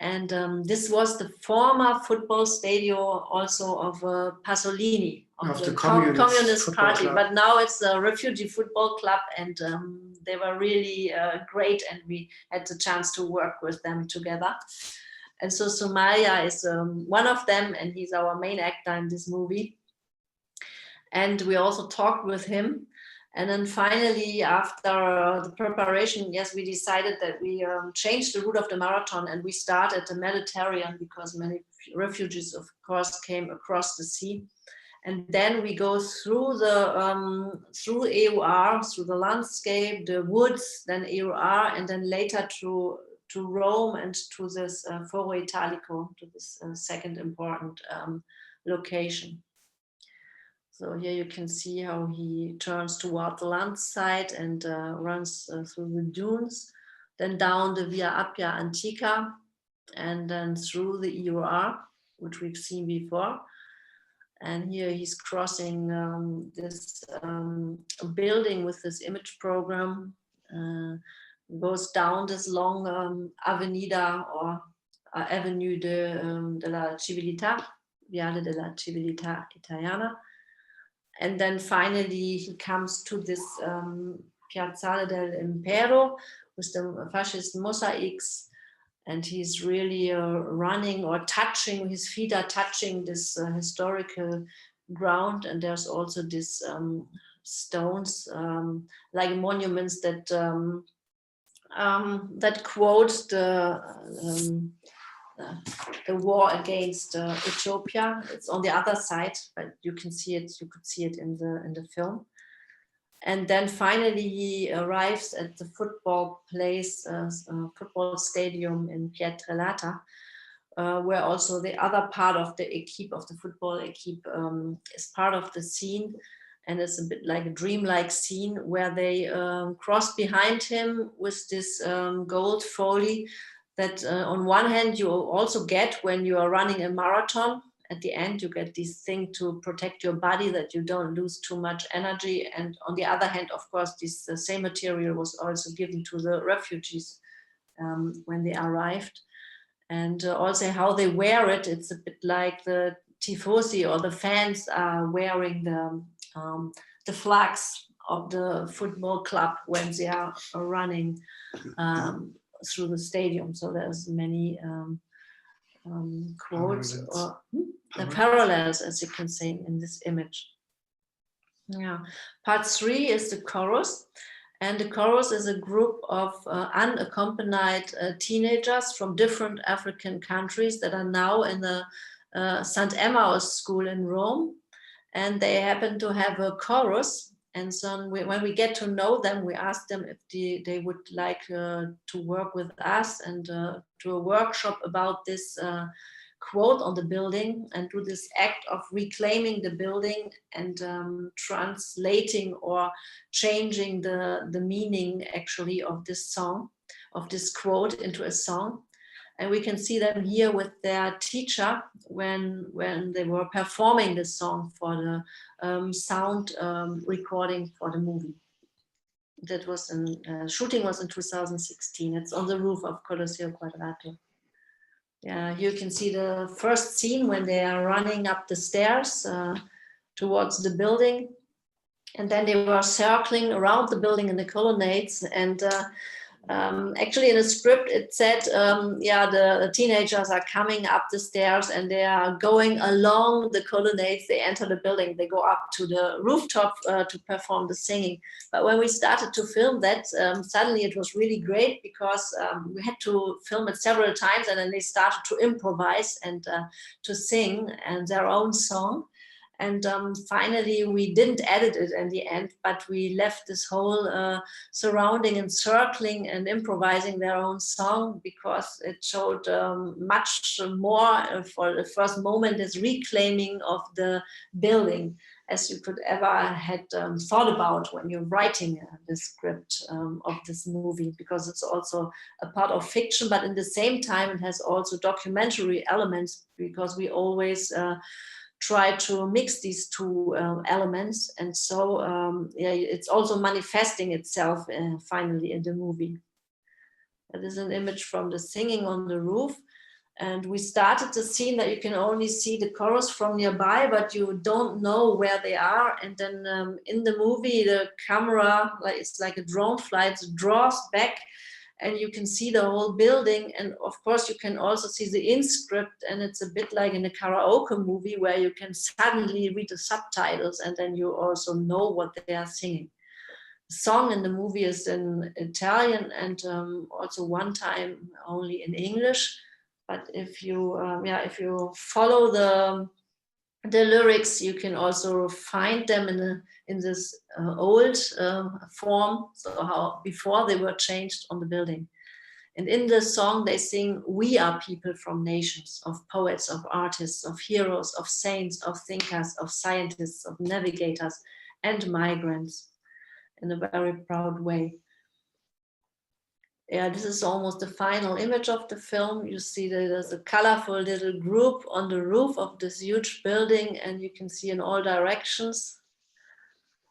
And this was the former football stadium also of Pasolini, of the Communist Party. Club. But now it's a refugee football club, and they were really great, and we had the chance to work with them together. And so Somalia is one of them, and he's our main actor in this movie. And we also talked with him. And then finally, after the preparation, yes, we decided that we changed the route of the marathon, and we started the Mediterranean because many refugees, of course, came across the sea. And then we go through the through EUR, through the landscape, the woods, then EUR, and then later to Rome and to this Foro Italico, to this second important location. So here you can see how he turns toward the land side and runs through the dunes, then down the Via Appia Antica, and then through the EUR, which we've seen before. And here he's crossing this building with this image program, goes down this long avenida or Avenue de la Civiltà, Viale della Civiltà Italiana. And then finally he comes to this Piazzale dell'Impero with the fascist mosaics, and he's really running or touching, his feet are touching this historical ground. And there's also this stones like monuments that that quote the war against Ethiopia. It's on the other side, but you can see it. You could see it in the film. And then finally he arrives at the football place, football stadium in Pietrelata, where also the other part of the equipe, of the football equipe, is part of the scene. And it's a bit like a dreamlike scene where they cross behind him with this gold foley that on one hand you also get when you are running a marathon. At the end, you get this thing to protect your body, that you don't lose too much energy. And on the other hand, of course, this same material was also given to the refugees when they arrived. And also how they wear it, it's a bit like the tifosi or the fans are wearing the flags of the football club when they are running through the stadium. So there's many quotes or parallels, as you can say, in this image. Yeah. Part 3 is the chorus. And the chorus is a group of unaccompanied teenagers from different African countries that are now in the St. Emmaus school in Rome. And they happen to have a chorus. And so when we get to know them, we ask them if they would like to work with us and do a workshop about this quote on the building and do this act of reclaiming the building and translating or changing the meaning actually of this song, of this quote into a song. And we can see them here with their teacher when they were performing this song for the sound recording for the movie. That was shooting was in 2016. It's on the roof of Colosseo Quadrato. Yeah, you can see the first scene when they are running up the stairs towards the building. And then they were circling around the building in the colonnades. And actually in the script it said, the teenagers are coming up the stairs and they are going along the colonnades. They enter the building, they go up to the rooftop to perform the singing. But when we started to film that, suddenly it was really great because we had to film it several times, and then they started to improvise and to sing and their own song. And finally, we didn't edit it in the end, but we left this whole surrounding and circling and improvising their own song because it showed much more for the first moment, this reclaiming of the building as you could ever had thought about when you're writing the script of this movie, because it's also a part of fiction, but in the same time, it has also documentary elements because we always try to mix these two elements, and so it's also manifesting itself finally in the movie. That is an image from the singing on the roof. And we started the scene that you can only see the chorus from nearby, but you don't know where they are. And then in the movie, the camera, it's like a drone flight, draws back and you can see the whole building. And of course, you can also see the in-script, and it's a bit like in a karaoke movie where you can suddenly read the subtitles and then you also know what they are singing. The song in the movie is in Italian and also one time only in English. But if you follow the lyrics, you can also find them in this old form, so how before they were changed on the building. And in the song they sing, "We are people from nations, of poets, of artists, of heroes, of saints, of thinkers, of scientists, of navigators, and migrants," in a very proud way. Yeah, this is almost the final image of the film. You see that there's a colorful little group on the roof of this huge building, and you can see in all directions.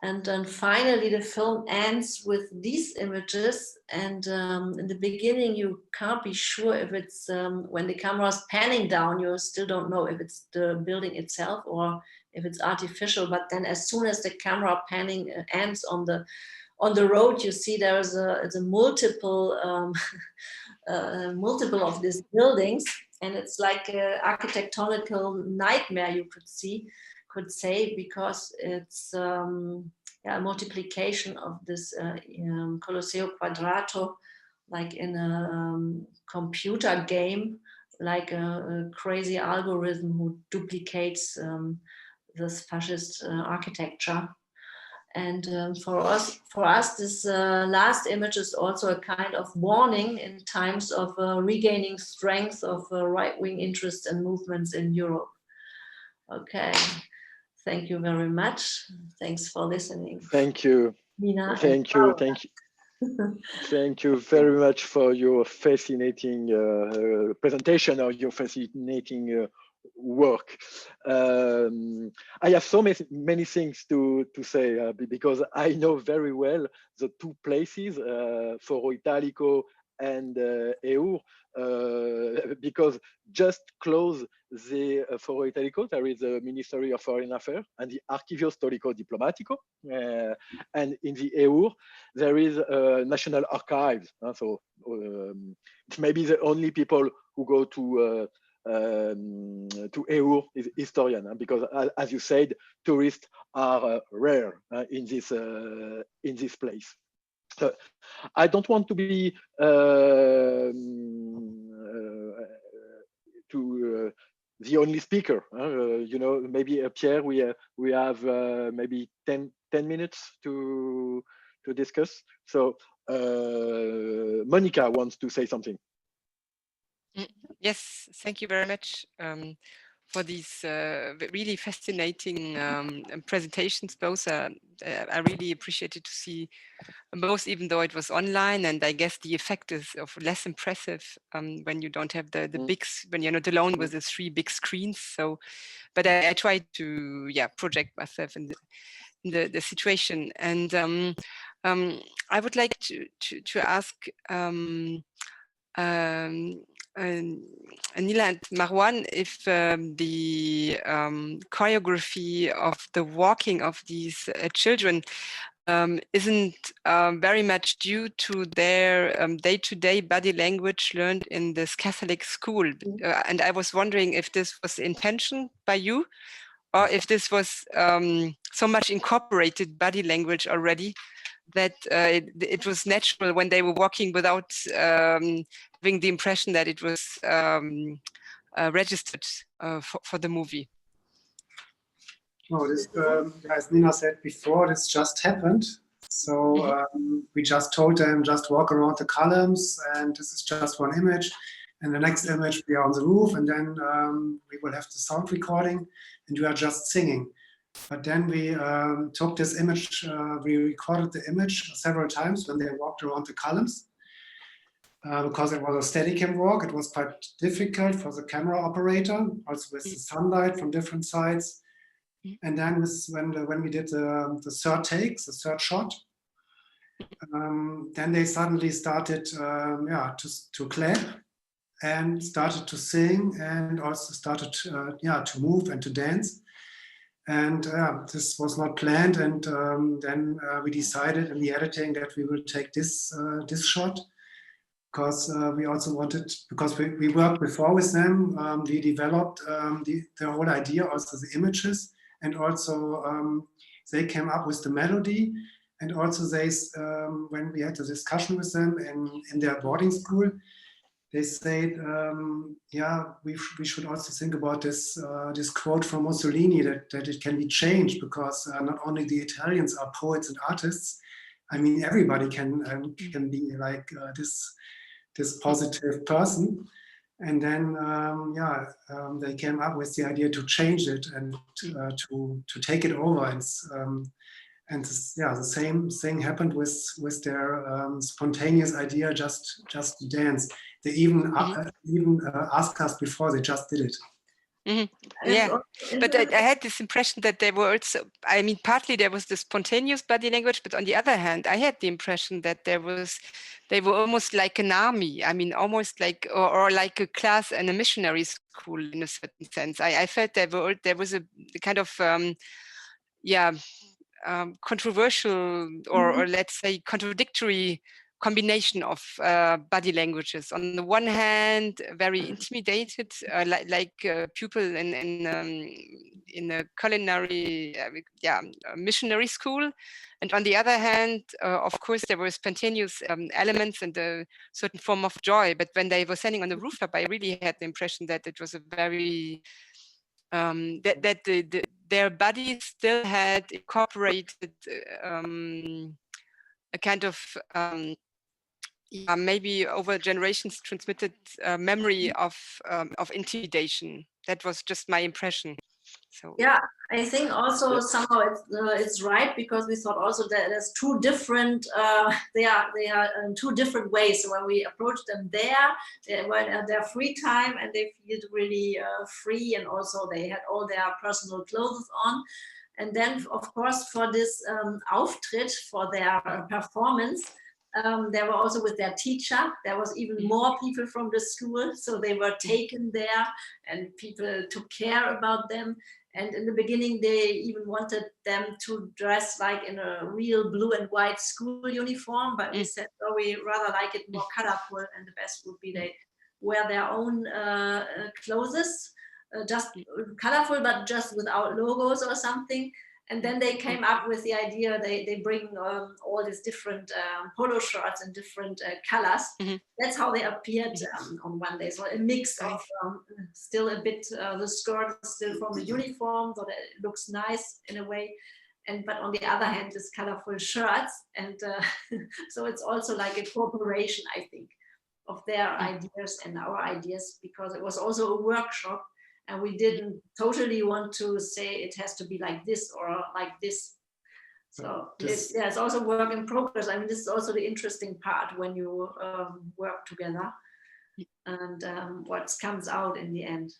And then finally the film ends with these images. And in the beginning, you can't be sure if it's, when the camera is panning down, you still don't know if it's the building itself or if it's artificial. But then as soon as the camera panning ends on the road, you see there's a multiple multiple of these buildings, and it's like an architectonical nightmare, you could say, because it's a multiplication of this Colosseo Quadrato, like in a computer game, like a crazy algorithm who duplicates this fascist architecture. And for us, this last image is also a kind of warning in times of regaining strength of right-wing interests and movements in Europe. Okay, thank you very much. Thanks for listening. Thank you. Nina. Thank you. Thank you. Thank you very much for your fascinating presentation or your fascinating work. I have so many things to say because I know very well the two places, Foro Italico and Eur, because just close the Foro Italico, there is the Ministry of Foreign Affairs and the Archivio Storico Diplomatico, and in the Eur there is National Archives. So maybe the only people who go to Eur is historian, because as you said, tourists are rare in this place. I don't want to be the only speaker. You know, maybe Pierre, we have maybe 10 minutes to discuss. So Monica wants to say something. Yes, thank you very much for these really fascinating presentations. Both I really appreciated to see both, even though it was online, and I guess the effect is of less impressive when you don't have the big, when you're not alone with the 3 big screens. So, but I tried to project myself in the situation, and I would like to ask Anila and Marwan if the choreography of the walking of these children isn't very much due to their day-to-day body language learned in this Catholic school. And I was wondering if this was intention by you, or if this was so much incorporated body language already that it was natural when they were walking without having the impression that it was registered for the movie. No, this, as Nina said before, this just happened. So we just told them, just walk around the columns, and this is just one image. And the next image, we are on the roof, and then we will have the sound recording, and we are just singing. But then we took this image, we recorded the image several times when they walked around the columns. Because it was a Steadicam walk, it was quite difficult for the camera operator, also with the sunlight from different sides. And then when we did the third take, the third shot, then they suddenly started to clap. and started to sing and also started to move and to dance. And this was not planned. And then we decided in the editing that we will take this shot, because we also wanted, because we worked before with them, we developed the whole idea, also the images, and also they came up with the melody. And also they, when we had a discussion with them in their boarding school, they said, we should also think about this quote from Mussolini, that it can be changed, because not only the Italians are poets and artists. I mean, everybody can be like this positive person. And then they came up with the idea to change it and to take it over. And the same thing happened with their spontaneous idea, just to dance. They even asked us before, they just did it. Mm-hmm. Yeah, but I had this impression that they were also, I mean, partly there was the spontaneous body language, but on the other hand, I had the impression that they were almost like an army. I mean, almost like, or like a class and a missionary school in a certain sense. I felt there was a kind of, controversial or let's say contradictory combination of body languages. On the one hand, very intimidated, like pupil in a culinary, missionary school, and on the other hand, of course, there were spontaneous elements and a certain form of joy. But when they were standing on the rooftop, I really had the impression that it was a very their bodies still had incorporated a kind of maybe over generations transmitted memory of intimidation. That was just my impression. So yeah, I think also somehow it's right, because we thought also that there's two different they are in two different ways. So when we approached them they were at their free time and they feel really free, and also they had all their personal clothes on. And then of course for this Auftritt, for their performance, they were also with their teacher. There was even more people from the school, so they were taken there and people took care about them. And in the beginning, they even wanted them to dress like in a real blue and white school uniform, but we said, oh, we rather like it more colorful, and the best would be they wear their own clothes, just colorful, but just without logos or something. And then they came up with the idea, they bring all these different polo shirts in different colors. That's how they appeared on one day. So a mix of still a bit, the skirt is still from the uniform, so that it looks nice in a way. But on the other hand, this colorful shirts. And so it's also like a cooperation, I think, of their ideas and our ideas, because it was also a workshop. And we didn't totally want to say it has to be like this or like this. So it's also work in progress. I mean, this is also the interesting part when you work together and what comes out in the end.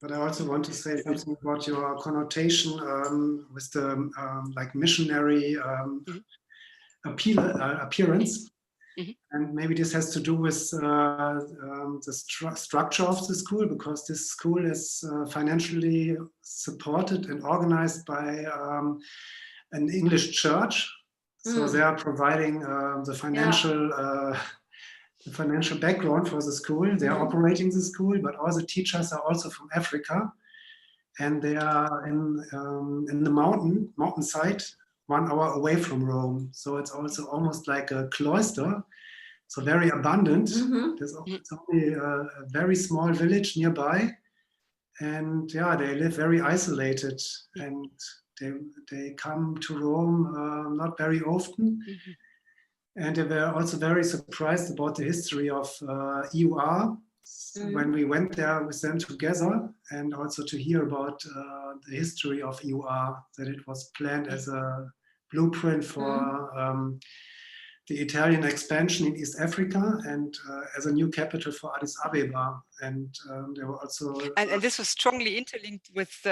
But I also want to say something about your connotation with the like missionary appearance. And maybe this has to do with the structure of the school, because this school is financially supported and organized by an English church. So they are providing the financial background for the school. They are operating the school, but all the teachers are also from Africa. And they are in the mountainside, 1 hour away from Rome. So it's also almost like a cloister, so very abundant. There's only a very small village nearby. And they live very isolated, and they come to Rome not very often. And they were also very surprised about the history of EUR when we went there with them together, and also to hear about the history of EUR, that it was planned as a blueprint for the Italian expansion in East Africa, and as a new capital for Addis Ababa. And there were also and this was strongly interlinked with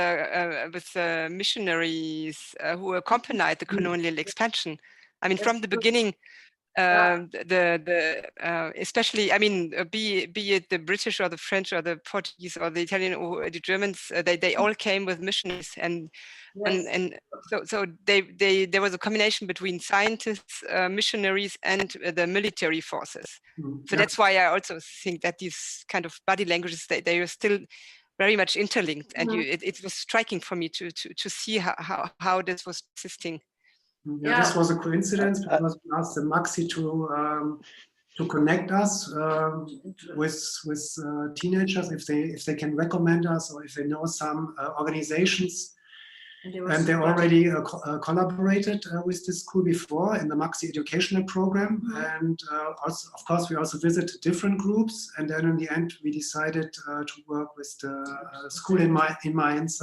missionaries who accompanied the colonial expansion. I mean, from the beginning, especially, I mean, be it the British or the French or the Portuguese or the Italian or the Germans, they all came with missionaries, and so there was a combination between scientists, missionaries, and the military forces. So that's why I also think that these kind of body languages, they are still very much interlinked, and it was striking for me to see how this was persisting. Yeah, this was a coincidence because we asked the Maxi to connect us with teenagers if they can recommend us or if they know some organizations. And they already collaborated with this school before in the Maxi educational program. And also, of course, we also visited different groups. And then in the end, we decided to work with the school in Mainz.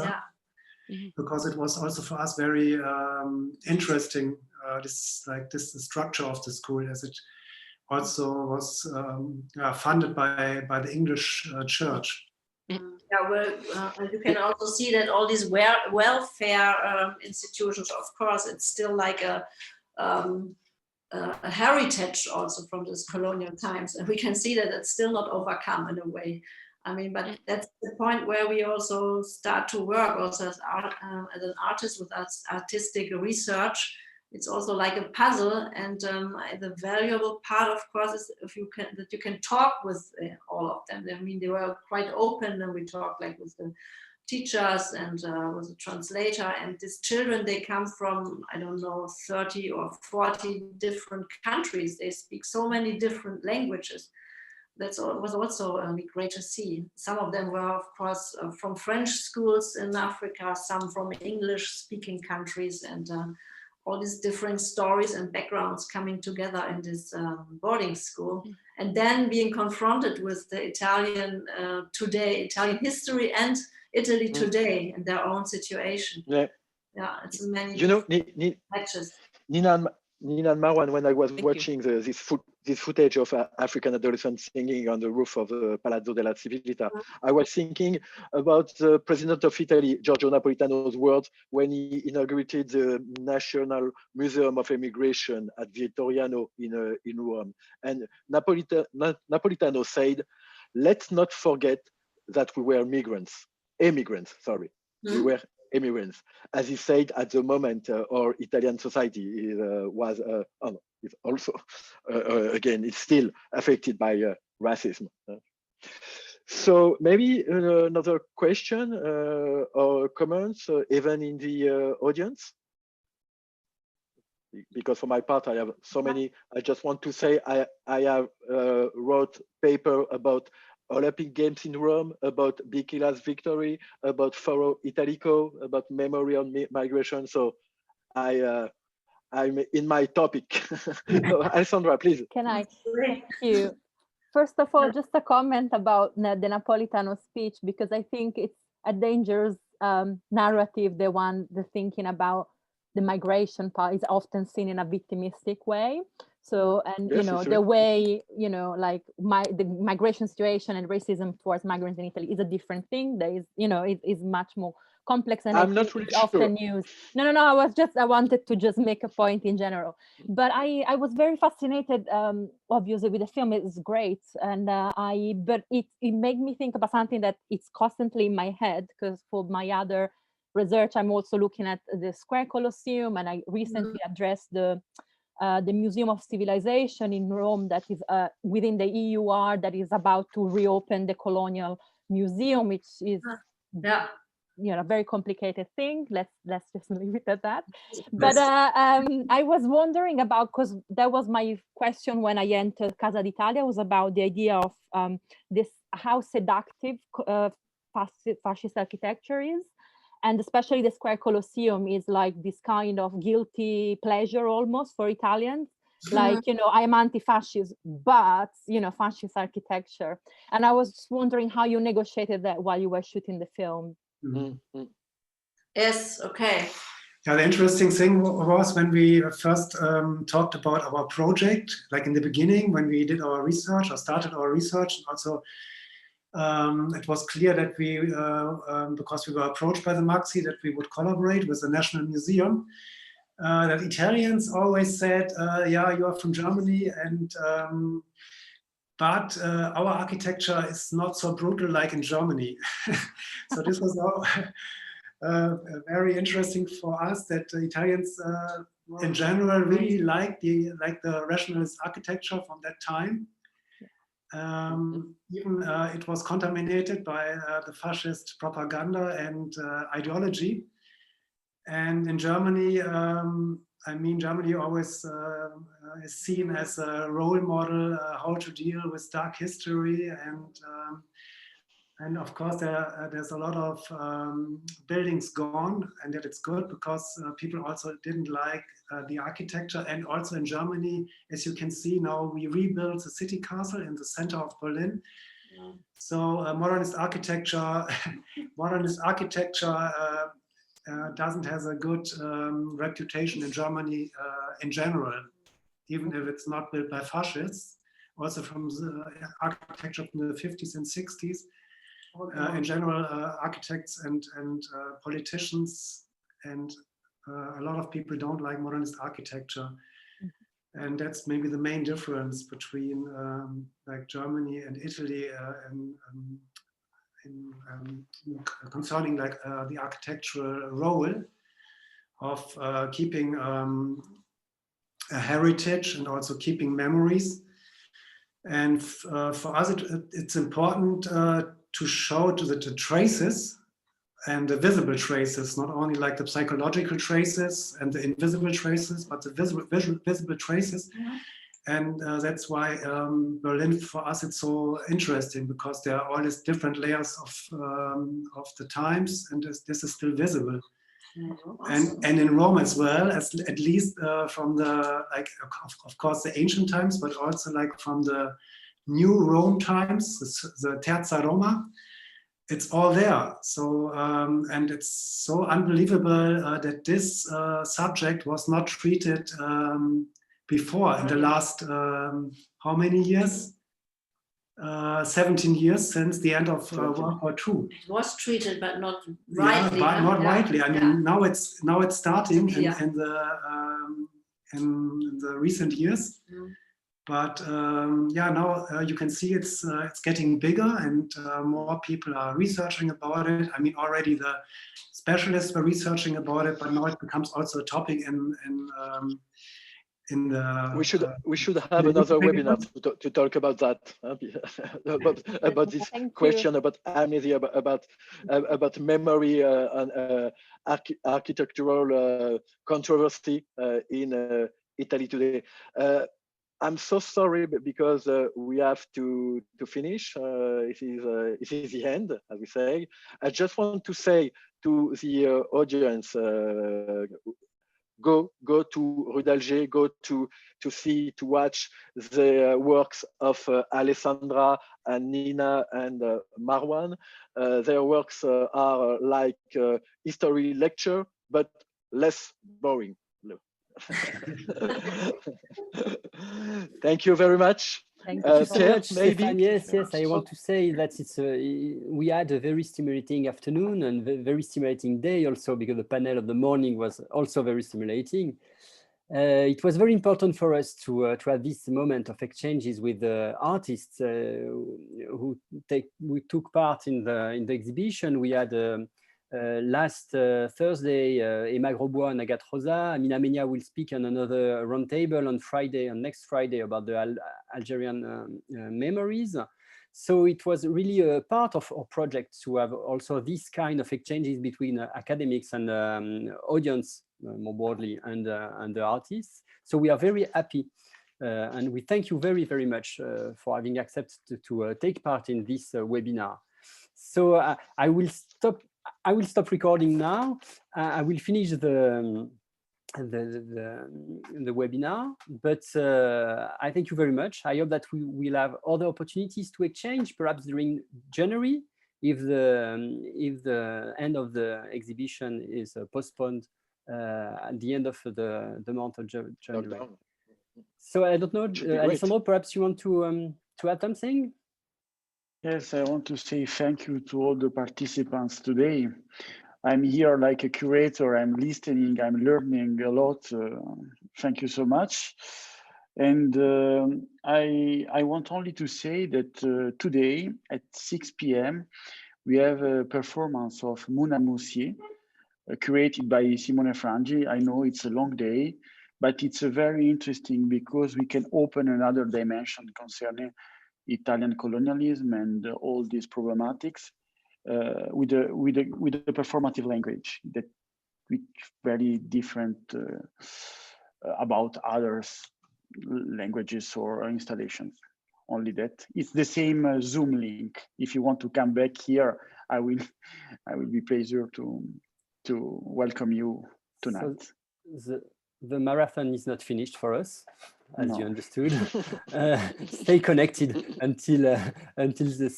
Because it was also for us very interesting, this structure of the school, as it also was funded by the English church. Yeah, well, you can also see that all these welfare institutions, of course, it's still like a heritage also from this colonial times, and we can see that it's still not overcome in a way. I mean, but that's the point where we also start to work also as an artist with artistic research. It's also like a puzzle, and the valuable part, of course, is that you can talk with all of them. I mean, they were quite open, and we talked like with the teachers and with the translator. And these children, they come from, I don't know, 30 or 40 different countries. They speak so many different languages. That was also great to see. Some of them were, of course, from French schools in Africa, some from English-speaking countries, and all these different stories and backgrounds coming together in this boarding school, and then being confronted with the Italian today, Italian history and Italy today and their own situation. Yeah, it's many matches. Nina and Marwan, when I was watching this footage of African adolescents singing on the roof of the Palazzo della Civiltà, I was thinking about the president of Italy, Giorgio Napolitano's words when he inaugurated the National Museum of Emigration at Vittoriano in Rome. And Napolitano said, "Let's not forget that we were immigrants. We were immigrants." As he said, at the moment, our Italian society was also, again, it's still affected by racism. So maybe another question or comments, even in the audience? Because for my part, I have so many. I just want to say I have wrote paper about Olympic Games in Rome, about Bichila's victory, about Foro Italico, about memory on migration. So I'm in my topic. Alessandra, please. Can I? Thank you. First of all, just a comment about the Napolitano speech, because I think it's a dangerous narrative, the thinking about the migration part is often seen in a victimistic way. So, and yes, the way, like the migration situation and racism towards migrants in Italy is a different thing. There is, it is much more complex, and I'm not really often used. No. I wanted to just make a point in general. But I was very fascinated, obviously, with the film. It's great, and but it made me think about something that it's constantly in my head, because for my other research, I'm also looking at the Square Colosseum, and I recently addressed the Museum of Civilization in Rome, that is within the EUR, that is about to reopen the Colonial Museum, which is a very complicated thing. Let's just leave it at that. But I was wondering about, because that was my question when I entered Casa d'Italia, was about the idea of this, how seductive fascist architecture is. And especially the Square Colosseum is like this kind of guilty pleasure almost for Italians. Like, I'm anti-fascist, but, fascist architecture. And I was wondering how you negotiated that while you were shooting the film. Yes, okay. Yeah, the interesting thing was when we first talked about our project, like in the beginning, when we did our research or started our research, also it was clear that we, because we were approached by the Maxi, that we would collaborate with the National Museum. that Italians always said, yeah, you are from Germany, and but our architecture is not so brutal like in Germany. So this was all, very interesting for us, that the Italians in general really like the rationalist architecture from that time. Even it was contaminated by the fascist propaganda and ideology. And in Germany, I mean, Germany always is seen as a role model, how to deal with dark history, and of course there's a lot of buildings gone, and that it's good because people also didn't like the architecture. And also in Germany, as you can see now, we rebuilt the city castle in the center of Berlin. Yeah. So modernist architecture doesn't have a good reputation in Germany in general, even if it's not built by fascists. Also from the architecture from the 50s and 60s. In general, architects and politicians and a lot of people don't like modernist architecture. And that's maybe the main difference between like Germany and Italy concerning like the architectural role of keeping a heritage and also keeping memories. And for us, it's important to show the traces and the visible traces, not only like the psychological traces and the invisible traces, but the visible traces. Yeah. And that's why Berlin, for us, it's so interesting, because there are all these different layers of the times, and this is still visible. Awesome. And in Rome as well, at least from the, like, of course, the ancient times, but also like from the new Rome times, the Terza Roma, it's all there. So, and it's so unbelievable that this subject was not treated before in the last, how many years? 17 years since the end of World War II. It was treated, but not rightly. Yeah, not widely. I mean, now it's starting in the recent years. Mm. But yeah, now you can see it's getting bigger, and more people are researching about it. I mean, already the specialists were researching about it, but now it becomes also a topic in the. We should have another webinar to talk about that, about this question about amnesia, about memory and architectural controversy in Italy today. I'm so sorry, because we have to finish. It is the end, as we say. I just want to say to the audience, go to Rue d'Alger, go to watch the works of Alessandra and Nina and Marwan. Their works are like history lecture, but less boring. Thank you very much. Thank you so much, Stéphane. Yes, I want to say that we had a very stimulating afternoon and very stimulating day also, because the panel of the morning was also very stimulating. It was very important for us to have this moment of exchanges with artists who took part in the exhibition. We had last Thursday, Emma Grosbois and Agathe Rosa. Amina Menia will speak on another roundtable on next Friday about the Algerian memories. So it was really a part of our project to have also this kind of exchanges between academics and audience more broadly and the artists. So we are very happy and we thank you very, very much for having accepted to take part in this webinar. So I will stop recording now. I will finish the webinar, but I thank you very much. I hope that we will have other opportunities to exchange, perhaps during January, if the end of the exhibition is postponed at the end of the month of January. So I don't know, Alessandro, perhaps you want to add something? Yes, I want to say thank you to all the participants today. I'm here like a curator. I'm listening. I'm learning a lot. Thank you so much. And I want only to say that today at 6 p.m. we have a performance of Mouna Moussier, created by Simone Frangi. I know it's a long day, but it's a very interesting because we can open another dimension concerning Italian colonialism and all these problematics with a performative language that which very different about others languages or installations. Only that it's the same Zoom link. If you want to come back here, I will be pleasure to welcome you tonight. So the marathon is not finished for us, as you understood. Stay connected until the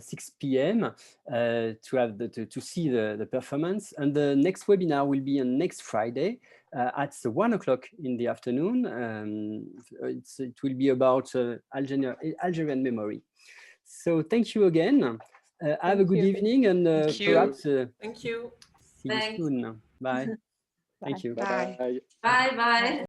6 p.m. to see the performance. And the next webinar will be on next Friday at 1 o'clock in the afternoon. It will be about Algerian memory. So thank you again. Have a good evening, and perhaps thank you. See you soon. Bye. Thank you. Bye. Bye. Bye.